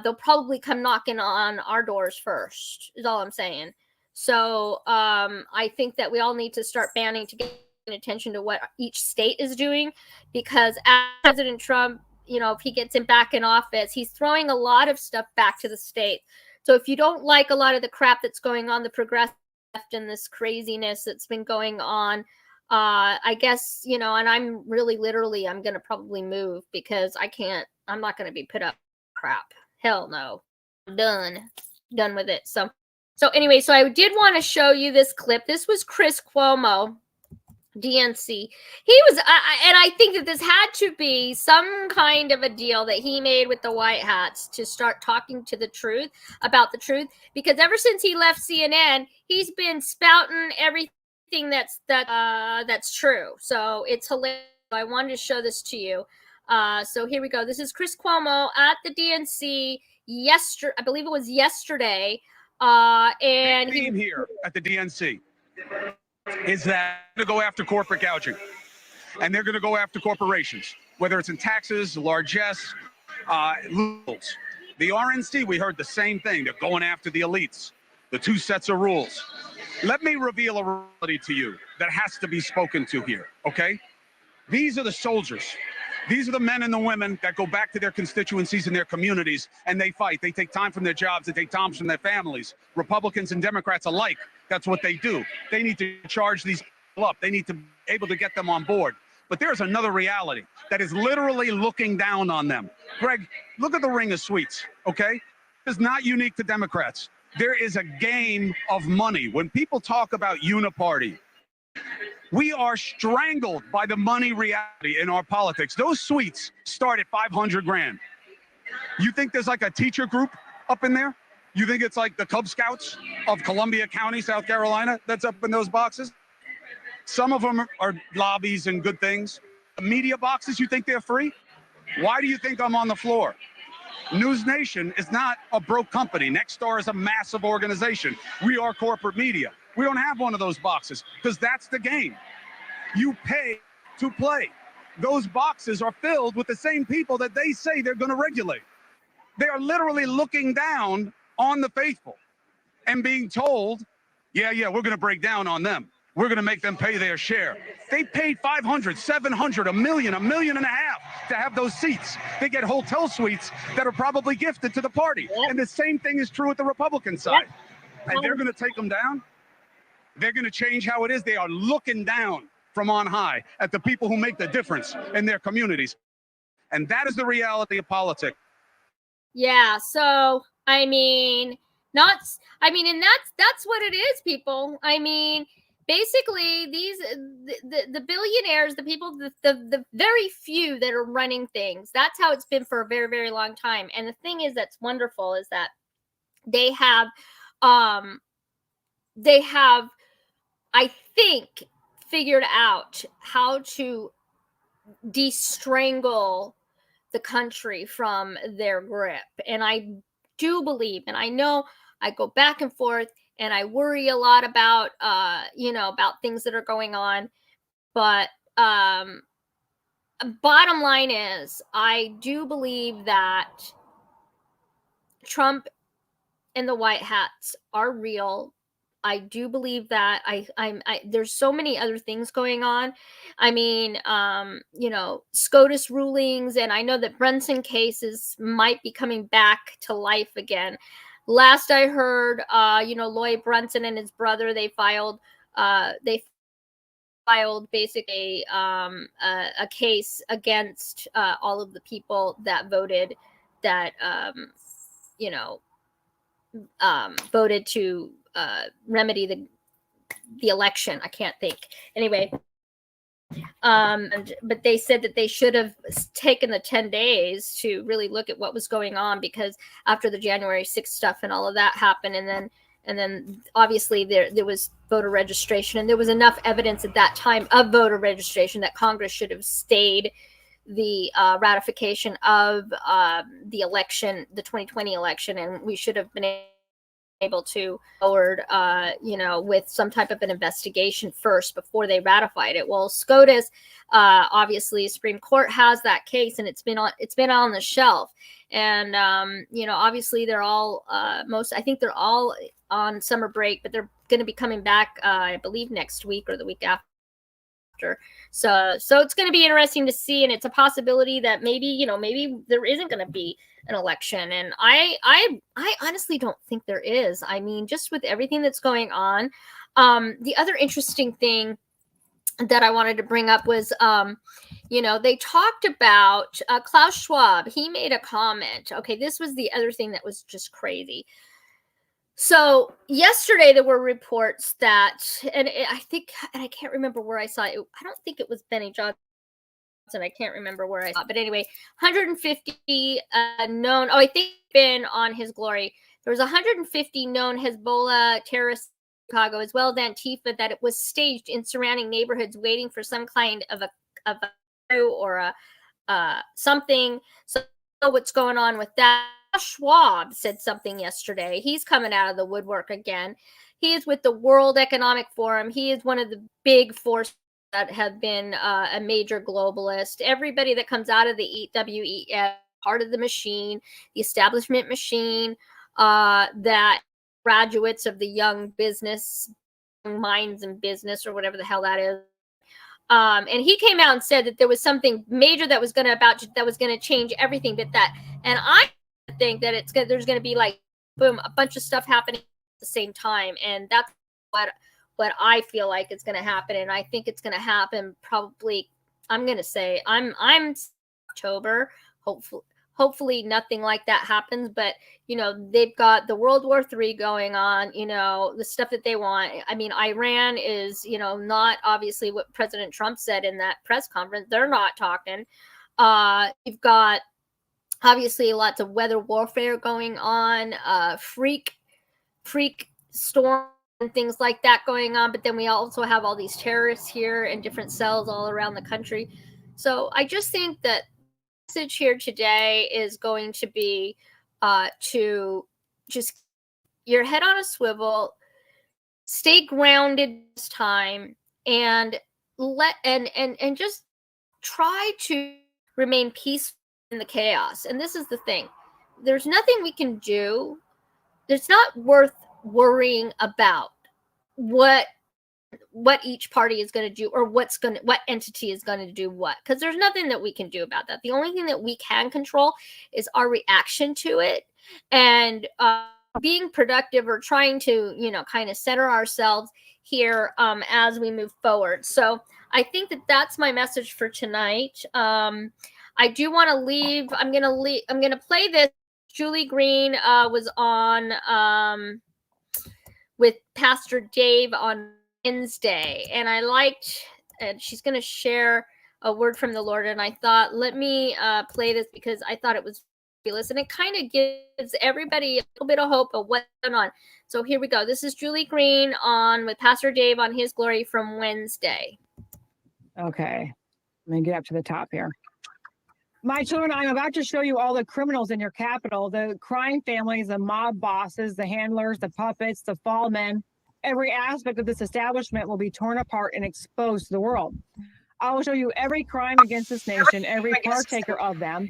they'll probably come knocking on our doors first, is all I'm saying. So I think that we all need to start banding together, attention to what each state is doing, because as President Trump, if he gets him back in office, he's throwing a lot of stuff back to the state. So if you don't like a lot of the crap that's going on, the progressive and this craziness that's been going on. I guess, you know, and I'm really literally, I'm going to probably move because I'm not going to be put up with crap. Hell no. I'm done with it. So anyway, so I did want to show you this clip. This was Chris Cuomo, DNC. He was, and I think that this had to be some kind of a deal that he made with the White Hats to start talking to the truth about the truth, because ever since he left CNN, he's been spouting everything that's true. So it's hilarious. I wanted to show this to you. So here we go. This is Chris Cuomo at the DNC yesterday. I believe it was yesterday. And theme here at the DNC is that they're going to go after corporate gouging, and they're going to go after corporations, whether it's in taxes, largesse, rules. The RNC, we heard the same thing. They're going after the elites, the two sets of rules. Let me reveal a reality to you that has to be spoken to here, okay? These are the soldiers. These are the men and the women that go back to their constituencies and their communities, and they fight. They take time from their jobs. They take time from their families. Republicans and Democrats alike, that's what they do. They need to charge these people up. They need to be able to get them on board. But there's another reality that is literally looking down on them. Greg, look at the ring of sweets, okay? It's not unique to Democrats. There is a game of money. When people talk about uniparty, we are strangled by the money reality in our politics. Those suites start at 500 grand. You think there's like a teacher group up in there? You think it's like the Cub Scouts of Columbia County, South Carolina, that's up in those boxes? Some of them are lobbies and good things. The media boxes, you think they're free? Why do you think I'm on the floor? News Nation is not a broke company. Nexstar is a massive organization. We are corporate media. We don't have one of those boxes because that's the game. You pay to play. Those boxes are filled with the same people that they say they're going to regulate. They are literally looking down on the faithful and being told, yeah, we're going to break down on them. We're going to make them pay their share. They paid 500, 700, $1 million, $1.5 million to have those seats. They get hotel suites that are probably gifted to the party. Yep. And the same thing is true with the Republican side. Yep. And they're going to take them down. They're going to change how it is. They are looking down from on high at the people who make the difference in their communities. And that is the reality of politics. Yeah. So, I mean, and that's what it is, people. I mean, basically the billionaires, the people, the very few that are running things, that's how it's been for a very, very long time. And the thing is that's wonderful is that they have, I think, figured out how to de-strangle the country from their grip. And I do believe, and I know I go back and forth and I worry a lot about, about things that are going on. But bottom line is, I do believe that Trump and the White Hats are real. I do believe that. There's so many other things going on. I mean, SCOTUS rulings, and I know that Brunson cases might be coming back to life again. Last I heard, Lloyd Brunson and his brother, they filed basically a case against all of the people that voted voted to remedy the election. I can't think. Anyway, but they said that they should have taken the 10 days to really look at what was going on, because after the January 6th stuff and all of that happened, and then obviously there was voter registration, and there was enough evidence at that time of voter registration that Congress should have stayed the ratification of the election, the 2020 election, and we should have been able to forward, with some type of an investigation first before they ratified it. Well, SCOTUS, obviously, Supreme Court has that case, and it's been on the shelf. And obviously, they're all I think they're all on summer break, but they're going to be coming back, I believe, next week or the week after. So it's going to be interesting to see, and it's a possibility that maybe there isn't going to be an election. And I honestly don't think there is. I mean, just with everything that's going on, The other interesting thing that I wanted to bring up was, they talked about Klaus Schwab. He made a comment. Okay, this was the other thing that was just crazy. So yesterday there were reports that, and I can't remember where I saw it. I don't think it was Benny Johnson. I can't remember where I saw it. But anyway, 150 known. Oh, I think been on his glory. There was 150 known Hezbollah terrorists in Chicago, as well as Antifa, that it was staged in surrounding neighborhoods, waiting for some kind of a coup or a something. So what's going on with that? Schwab said something yesterday. He's coming out of the woodwork again. He is with the World Economic Forum. He is one of the big forces that have been a major globalist. Everybody that comes out of the WEF, part of the machine, the establishment machine, that graduates of the young minds in business, or whatever the hell that is. And he came out and said that there was something major that was going to change everything. And I think that there's going to be like, boom, a bunch of stuff happening at the same time, and that's what I feel like is going to happen. And I think it's going to happen probably, I'm going to say I'm October. Hopefully nothing like that happens, but they've got the World War III going on, the stuff that they want. I mean, Iran is, not obviously what President Trump said in that press conference. They're not talking. You've got obviously lots of weather warfare going on, freak storm and things like that going on. But then we also have all these terrorists here in different cells all around the country. So I just think that the message here today is going to be to just keep your head on a swivel, stay grounded this time, and just try to remain peaceful in the chaos. And this is the thing. There's nothing we can do. It's not worth worrying about what each party is going to do, or what entity is going to do what, because there's nothing that we can do about that. The only thing that we can control is our reaction to it, and being productive, or trying to kind of center ourselves here as we move forward. So I think that that's my message for tonight. I do want to leave. I'm going to play this. Julie Green was on with Pastor Dave on Wednesday, and and she's going to share a word from the Lord. And I thought, let me play this, because I thought it was fabulous, and it kind of gives everybody a little bit of hope of what's going on. So here we go. This is Julie Green on with Pastor Dave on His Glory from Wednesday. Okay, let me get up to the top here. My children, I'm about to show you all the criminals in your capital, the crime families, the mob bosses, the handlers, the puppets, the fall men. Every aspect of this establishment will be torn apart and exposed to the world. I will show you every crime against this nation, every partaker of them,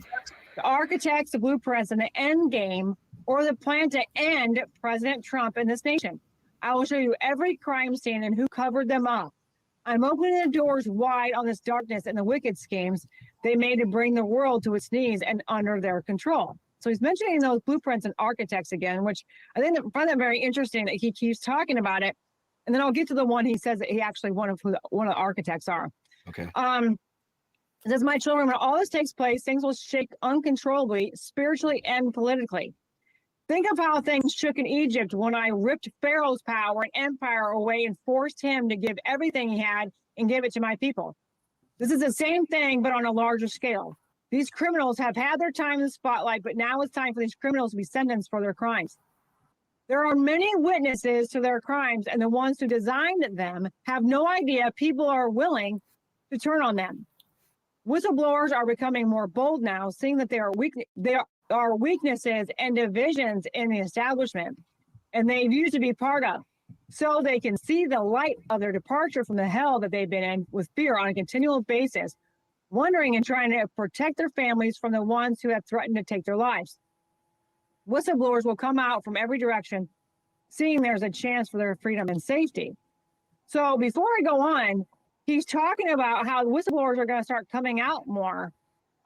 the architects, the blueprints, and the end game, or the plan to end President Trump in this nation. I will show you every crime scene and who covered them up. I'm opening the doors wide on this darkness and the wicked schemes they made to bring the world to its knees and under their control. So he's mentioning those blueprints and architects again, which I find that very interesting that he keeps talking about it. And then I'll get to the one he says that he actually one of the architects are. Okay. It says, my children, when all this takes place, things will shake uncontrollably, spiritually and politically. Think of how things shook in Egypt when I ripped Pharaoh's power and empire away and forced him to give everything he had and give it to my people. This is the same thing, but on a larger scale. These criminals have had their time in the spotlight, but now it's time for these criminals to be sentenced for their crimes. There are many witnesses to their crimes, and the ones who designed them have no idea people are willing to turn on them. Whistleblowers are becoming more bold now, seeing that there are weaknesses and divisions in the establishment, and they used to be part of, so they can see the light of their departure from the hell that they've been in with fear on a continual basis, wondering and trying to protect their families from the ones who have threatened to take their lives. Whistleblowers will come out from every direction, seeing there's a chance for their freedom and safety. So before I go on, he's talking about how the whistleblowers are going to start coming out more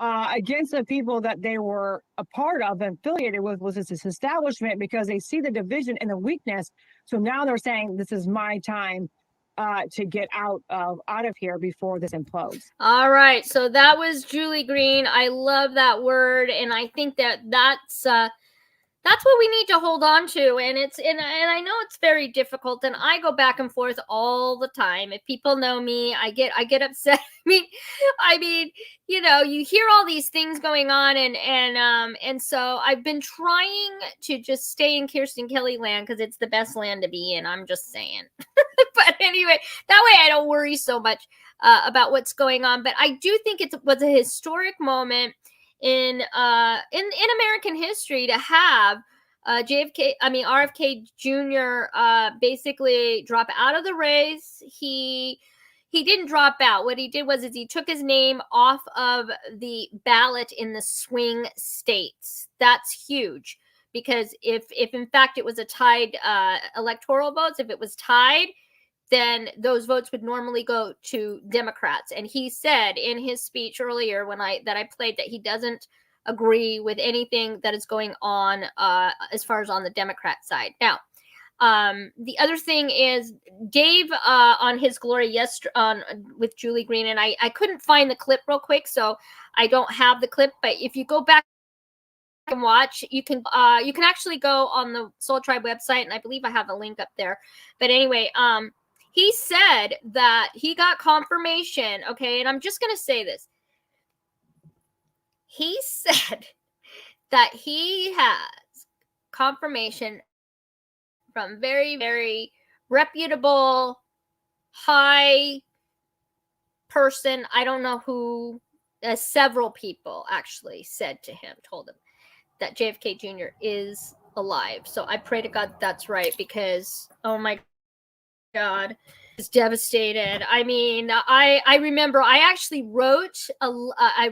against the people that they were a part of and affiliated with was this establishment, because they see the division and the weakness. So now they're saying, this is my time to get out of here before this implodes. All right, so that was Julie Green. I love that word, and I think that's what we need to hold on to. And I know it's very difficult, and I go back and forth all the time. If people know me, I get upset. I mean, you know, you hear all these things going on, and so I've been trying to just stay in Kirsten Kelly land because it's the best land to be in. I'm just saying. But anyway, that way I don't worry so much about what's going on. But I do think it was a historic moment in American history to have RFK Jr. Basically drop out of the race. He didn't drop out. What he did was he took his name off of the ballot in the swing states. That's huge, because if in fact it was a tied electoral votes, if it was tied, then those votes would normally go to Democrats. And he said in his speech earlier that I played that he doesn't agree with anything that is going on as far as on the Democrat side. Now, the other thing is Dave on his Glory with Julie Green, and I couldn't find the clip real quick, so I don't have the clip. But if you go back and watch, you can actually go on the Soul Tribe website, and I believe I have a link up there. But anyway, he said that he got confirmation, okay, and I'm just going to say this. He said that he has confirmation from very, very reputable, high person. I don't know who, several people actually told him that JFK Jr. is alive. So I pray to God that's right, because, oh my God, is devastated. I mean, I remember I actually wrote I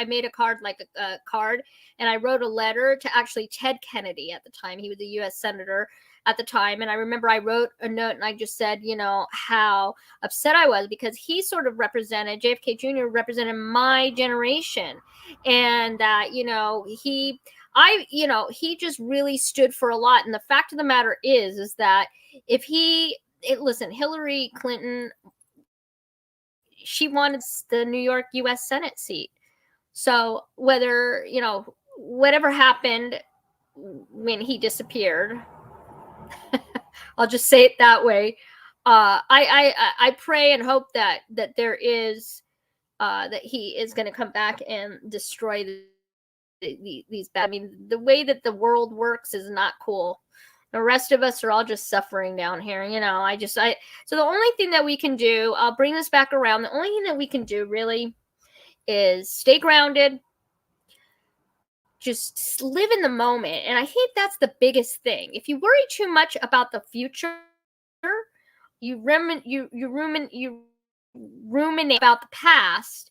made a card, like a card, and I wrote a letter to actually Ted Kennedy at the time. He was a U.S. Senator at the time. And I remember I wrote a note and I just said, you know, how upset I was, because he sort of represented, JFK Jr. represented my generation. And that, you know, he just really stood for a lot. And the fact of the matter is that listen, Hillary Clinton, she wanted the New York U.S. Senate seat. So whether, you know, whatever happened when he disappeared, I'll just say it that way. I pray and hope that there is, that he is going to come back and destroy these bad. I mean, the way that the world works is not cool. The rest of us are all just suffering down here, you know. So the only thing that we can do, I'll bring this back around. The only thing that we can do really is stay grounded, just live in the moment. And I think that's the biggest thing. If you worry too much about the future, you ruminate about the past,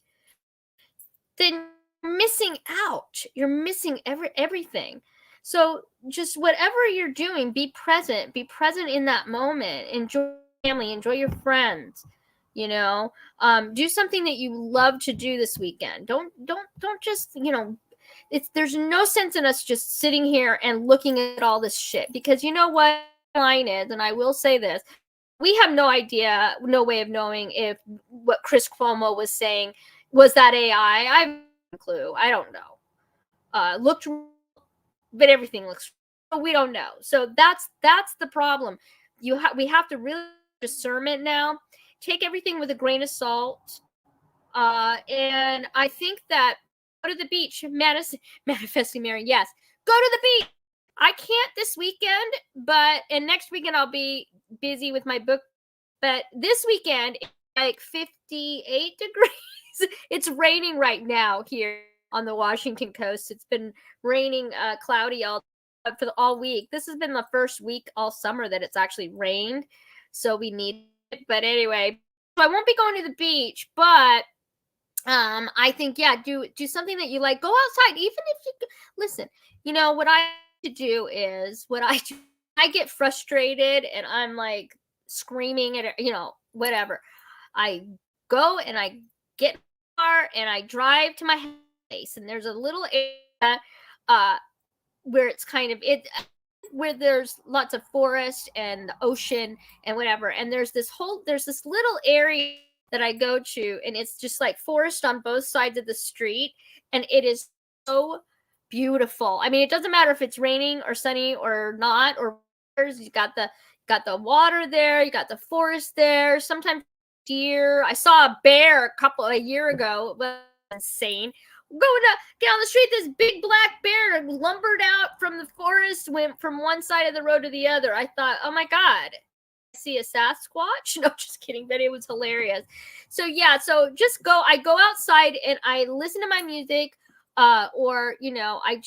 then you're missing out. You're missing everything. So just whatever you're doing, be present in that moment. Enjoy your family, enjoy your friends, you know, do something that you love to do this weekend. Don't just, you know, there's no sense in us just sitting here and looking at all this shit, because you know what the line is, and I will say this, we have no idea, no way of knowing if what Chris Cuomo was saying was that AI. I have no clue. I don't know. Looked, but everything looks, we don't know. So that's the problem. We have to really discernment now. Take everything with a grain of salt. And I think that go to the beach, manifesting Mary. Yes, go to the beach. I can't this weekend, and next weekend I'll be busy with my book. But this weekend, it's like 58 degrees. It's raining right now here on the Washington coast. It's been raining, cloudy all week. This has been the first week all summer that it's actually rained, so we need it. But anyway, so I won't be going to the beach, but I think, yeah, do something that you like. Go outside, even if you listen. You know what I to do is I get frustrated and I'm like screaming at, you know, whatever. I go and I get car and I drive to my place, and there's a little area where it's kind of where there's lots of forest and the ocean and whatever, and there's this little area that I go to, and it's just like forest on both sides of the street, and it is so beautiful. I mean, it doesn't matter if it's raining or sunny or not, or you got the water there, you got the forest there. Sometimes deer. I saw a bear a year ago. It was insane. Going to get on the street, this big black bear lumbered out from the forest, went from one side of the road to the other. I thought, oh my God, I see a Sasquatch? No, just kidding, but it was hilarious. So yeah, so I go outside and I listen to my music, or I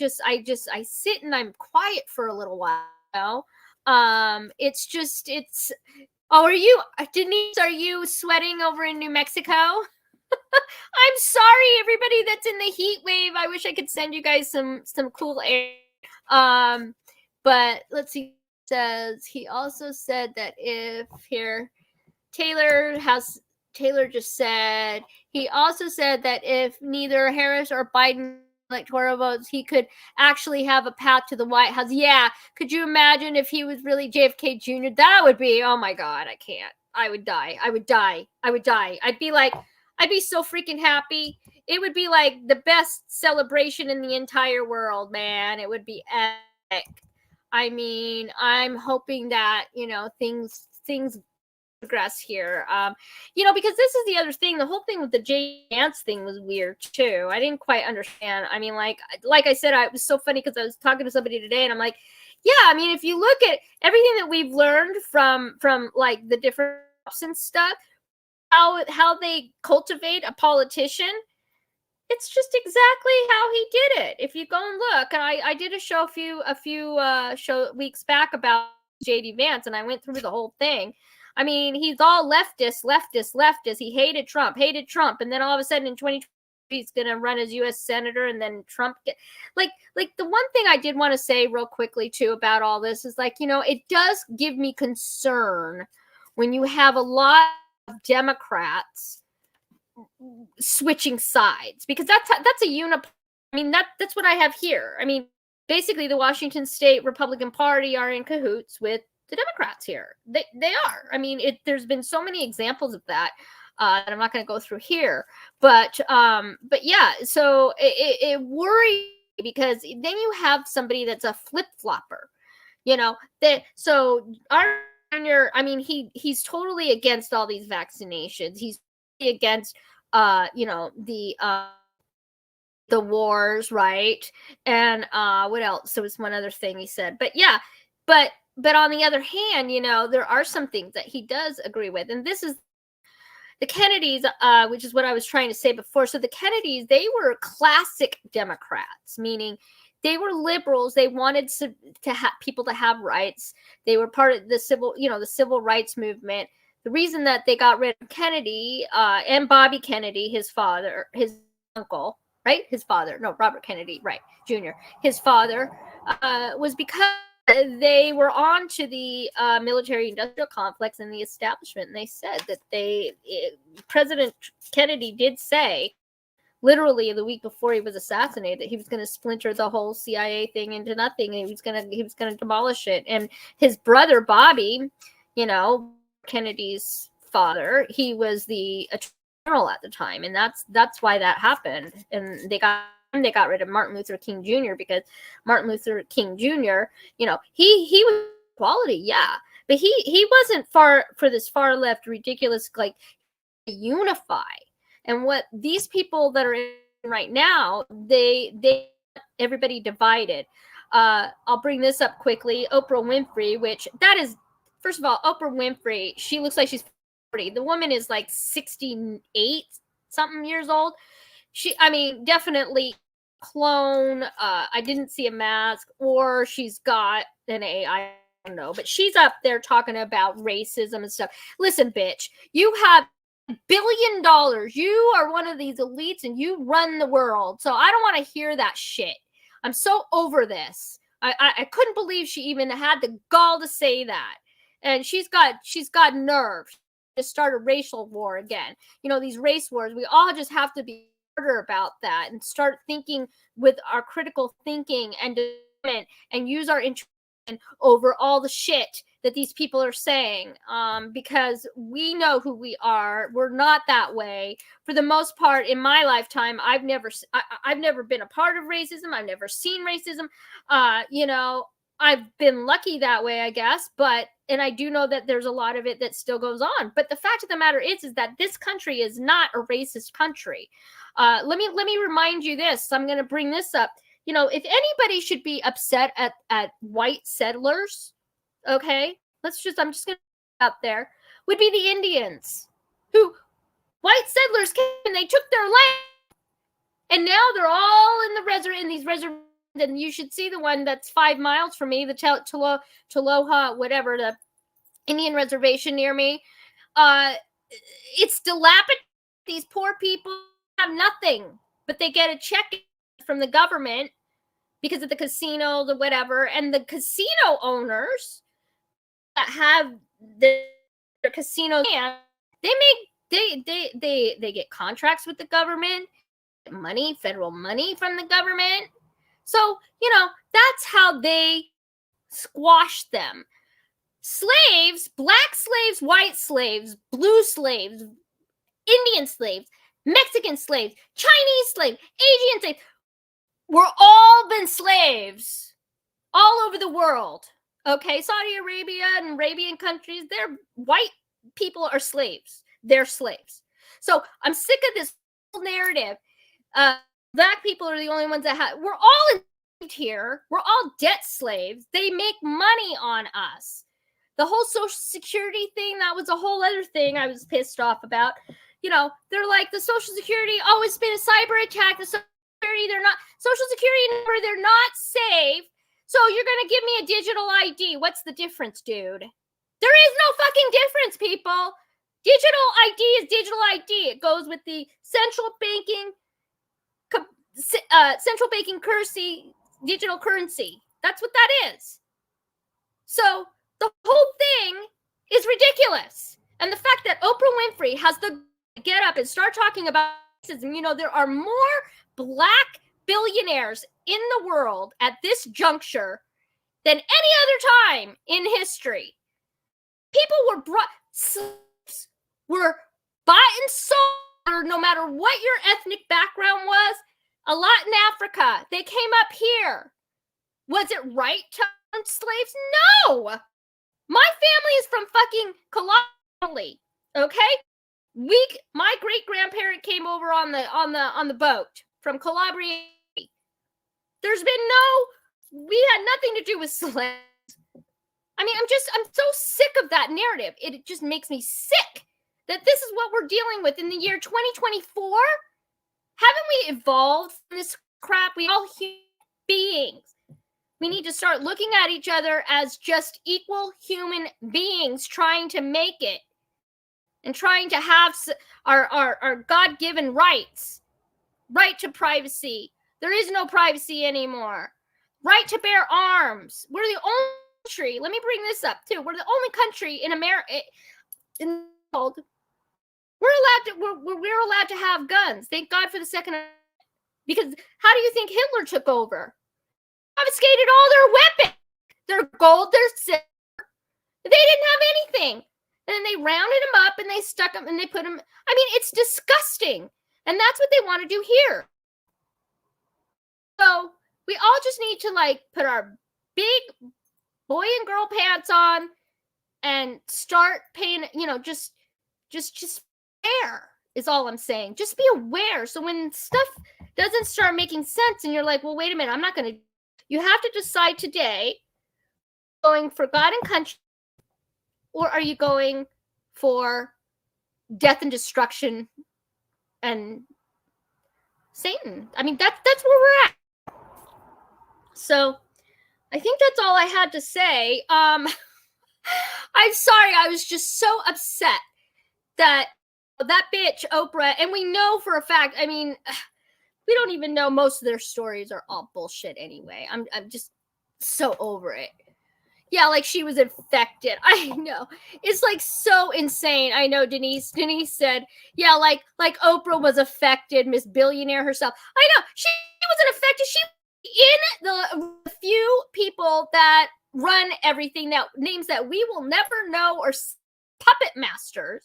sit and I'm quiet for a little while. Oh, Denise, are you sweating over in New Mexico? I'm sorry, everybody that's in the heat wave. I wish I could send you guys some cool air. But let's see. He also said that Taylor just said, he also said that if neither Harris or Biden electoral votes, he could actually have a path to the White House. Yeah. Could you imagine if he was really JFK Jr.? That would be, oh my God, I can't. I would die. I'd be so freaking happy. It would be like the best celebration in the entire world, man. It would be epic. I mean, I'm hoping that, things progress here. Because this is the other thing. The whole thing with the J Vance thing was weird too. I didn't quite understand. I mean, like I said, it was so funny because I was talking to somebody today and I'm like, yeah, I mean, if you look at everything that we've learned from like the different and stuff, how they cultivate a politician, it's just exactly how he did it. If you go and look, and I did a show a few weeks back about JD Vance, and I went through the whole thing. I mean, he's all leftist. He hated Trump, and then all of a sudden in 2020 he's going to run as U.S. senator, and then Trump like the one thing I did want to say real quickly too about all this is it does give me concern when you have a lot of Democrats switching sides, because that's a uniparty. I mean, that's what I have here. I mean, basically the Washington State Republican Party are in cahoots with the Democrats here. They are. I mean, there's been so many examples of that that I'm not going to go through here, but yeah, so it worries me because then you have somebody that's a flip-flopper, so our Jr., I mean, he's totally against all these vaccinations. He's against the wars, right? And what else? So it's one other thing he said. But yeah, but on the other hand, there are some things that he does agree with. And this is the Kennedys, which is what I was trying to say before. So the Kennedys, they were classic Democrats, meaning they were liberals. They wanted to have people to have rights. They were part of the civil rights movement. The reason that they got rid of Kennedy and Bobby Kennedy, his father, his uncle, right? Robert Kennedy, right, Jr. His father was because they were on to the military-industrial complex and the establishment. And they said that President Kennedy did say, literally the week before he was assassinated, that he was going to splinter the whole CIA thing into nothing, and he was going to demolish it. And his brother Bobby, Kennedy's father, he was the attorney general at the time, and that's why that happened. And they got rid of Martin Luther King Jr. because Martin Luther King Jr., he was equality, yeah, but he wasn't for this far left ridiculous unify. And what these people that are in right now, they everybody divided. I'll bring this up quickly. Oprah Winfrey, which that is, first of all, Oprah Winfrey, she looks like she's 40. The woman is like 68 something years old. Definitely clone. I didn't see a mask, or she's got an AI. I don't know, but she's up there talking about racism and stuff. Listen, bitch, you have $1 billion. You are one of these elites and you run the world. So I don't want to hear that shit. I'm so over this. I couldn't believe she even had the gall to say that. And she's got nerve. to start a racial war again. These race wars, we all just have to be harder about that and start thinking with our critical thinking and use our intuition over all the shit that these people are saying, because we know who we are. We're not that way for the most part. In my lifetime, I've never been a part of racism. I've never seen racism. I've been lucky that way, I guess, and I do know that there's a lot of it that still goes on. But the fact of the matter is that this country is not a racist country. Let me remind you this. I'm going to bring this up. If anybody should be upset at white settlers, okay, I'm just going to put out there, would be the Indians, who white settlers came and they took their land, and now they're all in these reservations. And you should see the one that's 5 miles from me, the Taloha, whatever, the Indian reservation near me. It's dilapidated. These poor people have nothing, but they get a check from the government because of the casino, the whatever, and the casino owners that have their casino, they get contracts with the government, money, federal money from the government. So, that's how they squash them. Slaves, black slaves, white slaves, blue slaves, Indian slaves, Mexican slaves, Chinese slaves, Asian slaves, we're all been slaves all over the world. Okay, Saudi Arabia and Arabian countries, their white people are slaves. They're slaves. So I'm sick of this narrative. Black people are the only ones that we're all enslaved here. We're all debt slaves. They make money on us. The whole Social Security thing, that was a whole other thing I was pissed off about. They're like, the Social Security, it's been a cyber attack. The Social Security, they're not, Social Security number, they're not safe. So you're going to give me a digital ID. What's the difference, dude? There is no fucking difference, people. Digital ID is digital ID. It goes with the central banking currency, digital currency. That's what that is. So the whole thing is ridiculous. And the fact that Oprah Winfrey has the get up and start talking about racism, there are more black billionaires in the world at this juncture than any other time in history. People slaves were bought and sold, no matter what your ethnic background was. A lot in Africa. They came up here. Was it right to own slaves? No. My family is from fucking Calabria. Okay? My great grandparent came over on the boat from Calabria. We had nothing to do with slaves. I mean, I'm so sick of that narrative. It just makes me sick that this is what we're dealing with in the year 2024. Haven't we evolved from this crap? We all human beings. We need to start looking at each other as just equal human beings trying to make it and trying to have our God-given rights. Right to privacy. There is no privacy anymore. Right to bear arms. We're the only country. Let me bring this up too. We're the only country in America, in the world, we're allowed to have guns. Thank God for the Second Amendment. Because how do you think Hitler took over? Confiscated all their weapons, their gold, their silver. They didn't have anything. And then they rounded them up and they stuck them and they put them. I mean, it's disgusting. And that's what they want to do here. So we all just need to put our big boy and girl pants on and start paying, just aware is all I'm saying. Just be aware. So when stuff doesn't start making sense and you're like, well, wait a minute, I'm not going to, you have to decide today, going for God and country, or are you going for death and destruction and Satan? I mean, that's where we're at. So I think that's all I had to say. I'm sorry. I was just so upset that bitch Oprah, and we know for a fact, I mean, we don't even know, most of their stories are all bullshit anyway. I'm just so over it. Yeah, like she was infected. I know. It's like so insane. I know Denise said, yeah, like Oprah was affected, Miss Billionaire herself. I know. She wasn't affected. She in the few people that run everything, that names that we will never know, or puppet masters.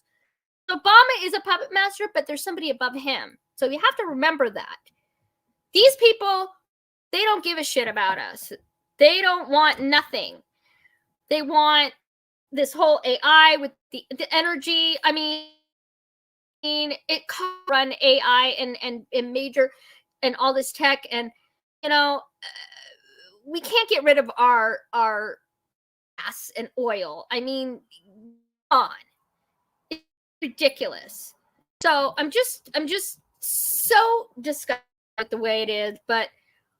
Obama is a puppet master, but there's somebody above him. So you have to remember that. These people, they don't give a shit about us. They don't want nothing. They want this whole AI with the energy. I mean, it can't run AI and major and all this tech, and you know, we can't get rid of our gas and oil. I mean, come on, it's ridiculous. So I'm just so disgusted with the way it is. But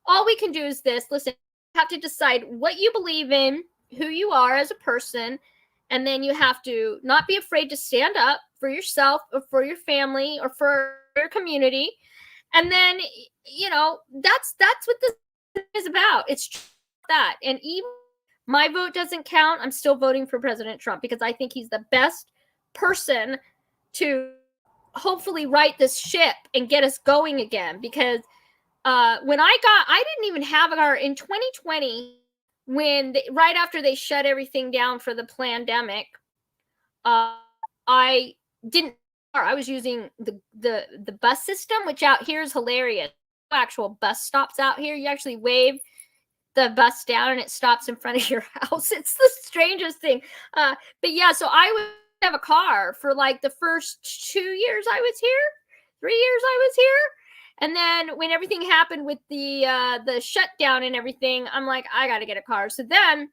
all we can do is this: listen, you have to decide what you believe in, who you are as a person, and then you have to not be afraid to stand up for yourself or for your family or for your community. And then, you know, that's what this is about. It's that. And even my vote doesn't count. I'm still voting for President Trump because I think he's the best person to hopefully right this ship and get us going again. Because when I didn't even have a car in 2020, when right after they shut everything down for the pandemic, I didn't. I was using the bus system, which out here is hilarious. Actual bus stops out here. You actually wave the bus down and it stops in front of your house. It's the strangest thing. But yeah, so I would have a car for like the first 2 years I was here, 3 years I was here. And then when everything happened with the shutdown and everything, I'm like, I got to get a car. So then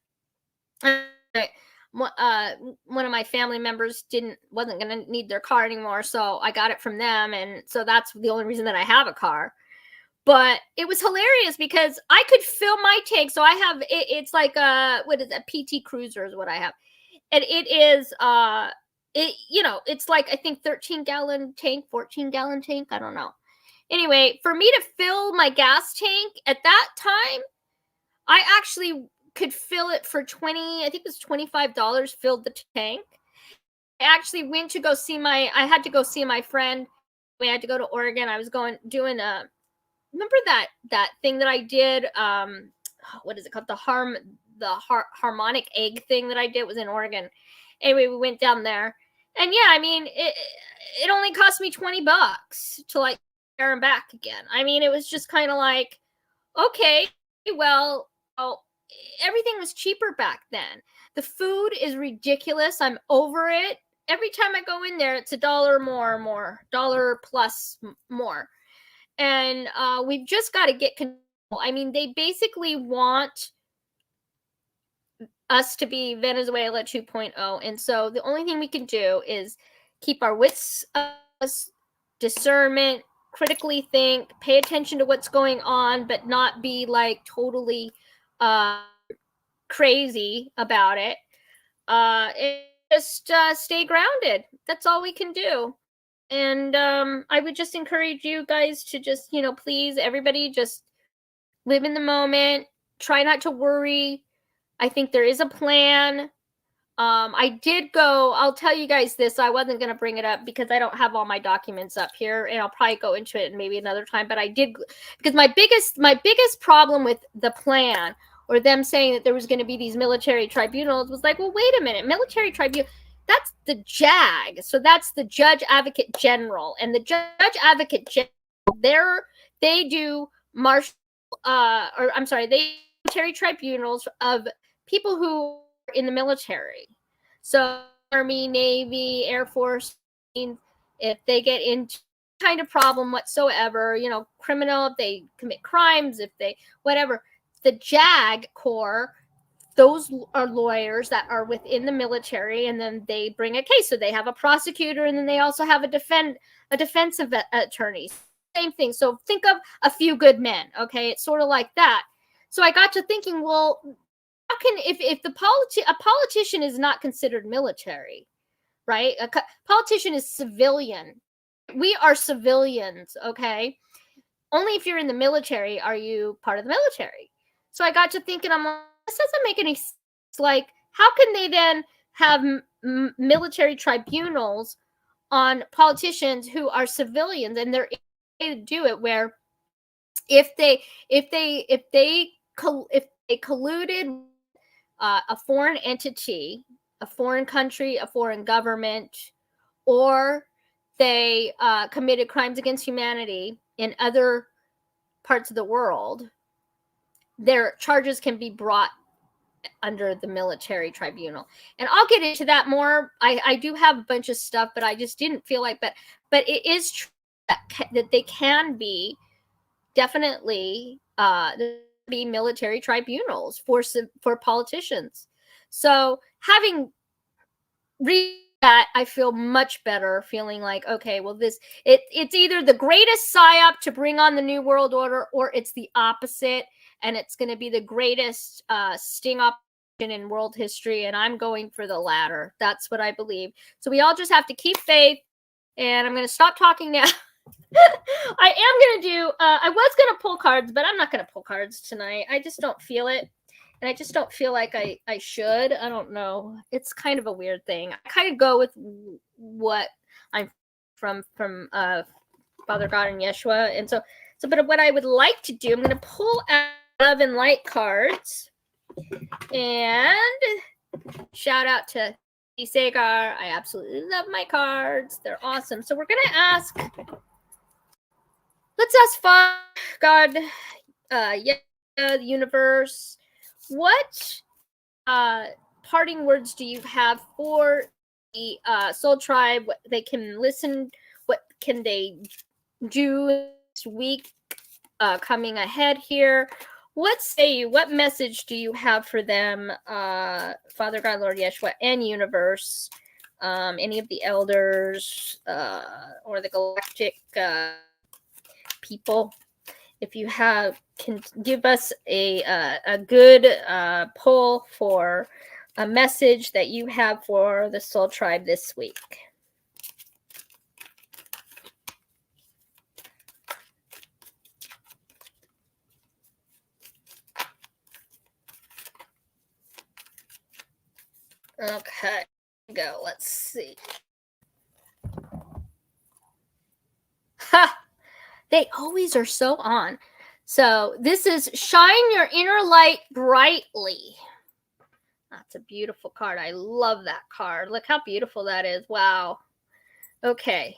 one of my family members wasn't going to need their car anymore. So I got it from them. And so that's the only reason that I have a car. But it was hilarious because I could fill my tank. So I have, it's like what is that? PT Cruiser is what I have. And it is, it's like, I think 13-gallon tank, 14-gallon tank. I don't know. Anyway, for me to fill my gas tank at that time, I actually could fill it for I think it was $25, filled the tank. I actually went to go see I had to go see my friend. We had to go to Oregon. I was doing remember that thing that I did? What is it called? The harmonic egg thing that I did was in Oregon. Anyway, we went down there. And yeah, I mean, it only cost me $20 to like there and back again. I mean, it was just kind of like, okay, well, everything was cheaper back then. The food is ridiculous. I'm over it. Every time I go in there, it's $1 more, $1 plus more. And we've just got to get control. I mean, they basically want us to be Venezuela 2.0. And so the only thing we can do is keep our wits, discernment, critically think, pay attention to what's going on, but not be like totally crazy about it. And just stay grounded. That's all we can do. And I would just encourage you guys to just, please, everybody, just live in the moment. Try not to worry. I think there is a plan. I did go, I'll tell you guys this, I wasn't going to bring it up because I don't have all my documents up here, and I'll probably go into it maybe another time, but I did, because my biggest problem with the plan, or them saying that there was going to be these military tribunals, was like, well, wait a minute, military tribunal, that's the JAG, so that's the Judge Advocate General, and the Judge Advocate General, they do military tribunals of people who are in the military. So Army, Navy, Air Force, if they get into kind of problem whatsoever, criminal, if they commit crimes, if they, whatever, the JAG Corps, those are lawyers that are within the military, and then they bring a case. So they have a prosecutor, and then they also have a defensive attorney. Same thing. So think of A Few Good Men. Okay, it's sort of like that. So I got to thinking, well, how can if a politician is not considered military, right? A politician is civilian. We are civilians. Okay, only if you're in the military are you part of the military. So I got to thinking, I'm like, this doesn't make any sense. It's like, how can they then have military tribunals on politicians who are civilians, and they're able to do it where if they colluded a foreign entity, a foreign country, a foreign government, or they committed crimes against humanity in other parts of the world, their charges can be brought under the military tribunal. And I'll get into that more. I do have a bunch of stuff, but I just didn't feel like, but it is true that they can be definitely be military tribunals for politicians. So having read that, I feel much better, feeling like, okay, well, it's either the greatest psyop to bring on the New World Order, or it's the opposite, and it's going to be the greatest sting operation in world history, and I'm going for the latter. That's what I believe. So we all just have to keep faith, and I'm going to stop talking now. I am going to do, I was going to pull cards, but I'm not going to pull cards tonight. I just don't feel it. And I just don't feel like I should. I don't know. It's kind of a weird thing. I kind of go with what I'm from Father God and Yeshua. And so, but what I would like to do, I'm going to pull out Love and Light cards. And shout out to Sagar. I absolutely love my cards. They're awesome. So we're going to ask, let's ask Father God, the universe, what parting words do you have for the Soul Tribe? What they can listen, what can they do this week coming ahead here? What say you? What message do you have for them, Father God, Lord Yeshua, and universe? Any of the elders or the galactic people? If you can give us a good poll for a message that you have for the Soul Tribe this week. Okay, go. Let's see. Ha! They always are so on. So this is Shine Your Inner Light Brightly. That's a beautiful card. I love that card. Look how beautiful that is. Wow. Okay.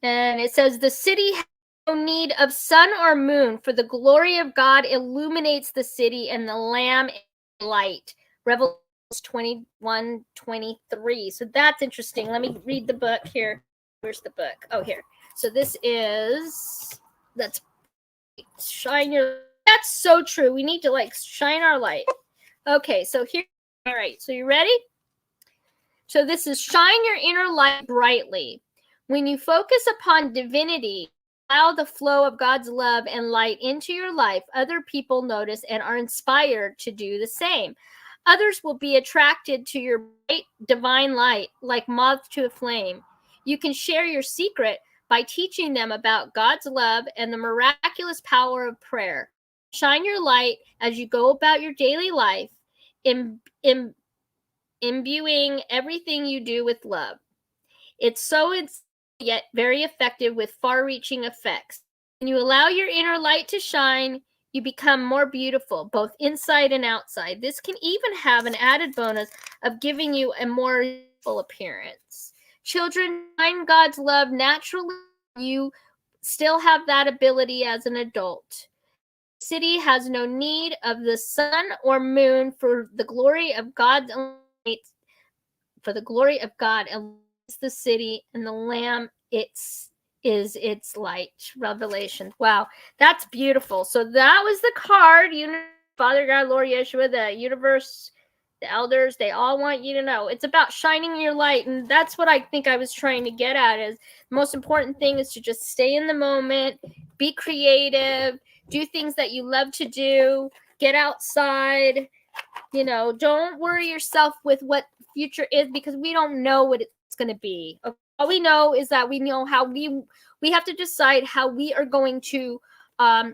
And it says, the city has no need of sun or moon, for the glory of God illuminates the city, and the Lamb is light. Revelation 21:23. So that's interesting. Let me read the book here. Where's the book? Oh, here. So this is, that's shine your, that's so true. We need to like shine our light. Okay, so here, all right, so you ready? So this is shine your inner light brightly. When you focus upon divinity, allow the flow of God's love and light into your life, other people notice and are inspired to do the same. Others will be attracted to your bright divine light like moth to a flame. You can share your secret by teaching them about God's love and the miraculous power of prayer. Shine your light as you go about your daily life, imbuing everything you do with love. It's yet very effective with far-reaching effects. When you allow your inner light to shine, you become more beautiful, both inside and outside. This can even have an added bonus of giving you a more youthful appearance. Children find God's love naturally. You still have that ability as an adult. The city has no need of the sun or moon, for the glory of God illuminates. For the glory of God illuminates the city, and the Lamb is its light. Revelation. Wow, that's beautiful. So that was the card. Father God, Lord Yeshua, the universe, the elders, they all want you to know it's about shining your light. And that's what I think I was trying to get at, is the most important thing is to just stay in the moment, be creative, do things that you love to do, get outside, don't worry yourself with what future is, because we don't know what it's going to be. All we know is that we know how we have to decide how we are going to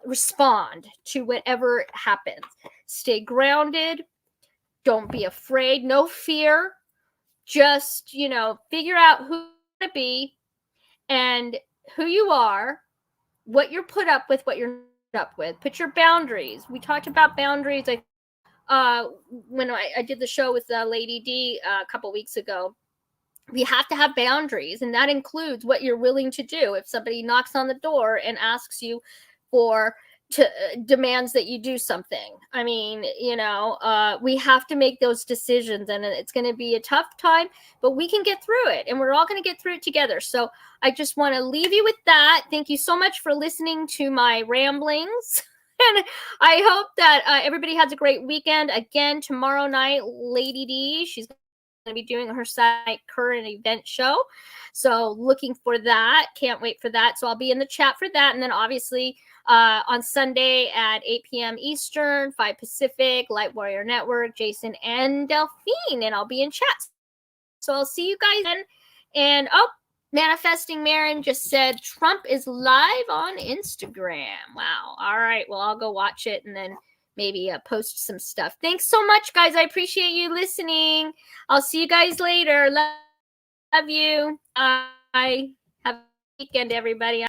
respond to whatever happens. Stay grounded. Don't be afraid. No fear. Just, you know, figure out who to be and who you are, what you're put up with, what you're not up with. Put your boundaries. We talked about boundaries. When I did the show with Lady D a couple weeks ago. We have to have boundaries, and that includes what you're willing to do. If somebody knocks on the door and asks you for demands that you do something, I mean, you know, we have to make those decisions, and it's going to be a tough time, but we can get through it, and we're all going to get through it together. So I just want to leave you with that. Thank you so much for listening to my ramblings. And I hope that everybody has a great weekend. Again, tomorrow night, Lady D, she's going to be doing her site current event show. So looking for that. Can't wait for that. So I'll be in the chat for that. And then obviously on Sunday at 8 p.m. Eastern, 5 Pacific, Light Warrior Network, Jason and Delphine. And I'll be in chat. So I'll see you guys then. And Manifesting Marin just said Trump is live on Instagram. Wow. All right. Well, I'll go watch it and then maybe post some stuff. Thanks so much, guys. I appreciate you listening. I'll see you guys later. Love you. Bye. Have a good weekend, everybody.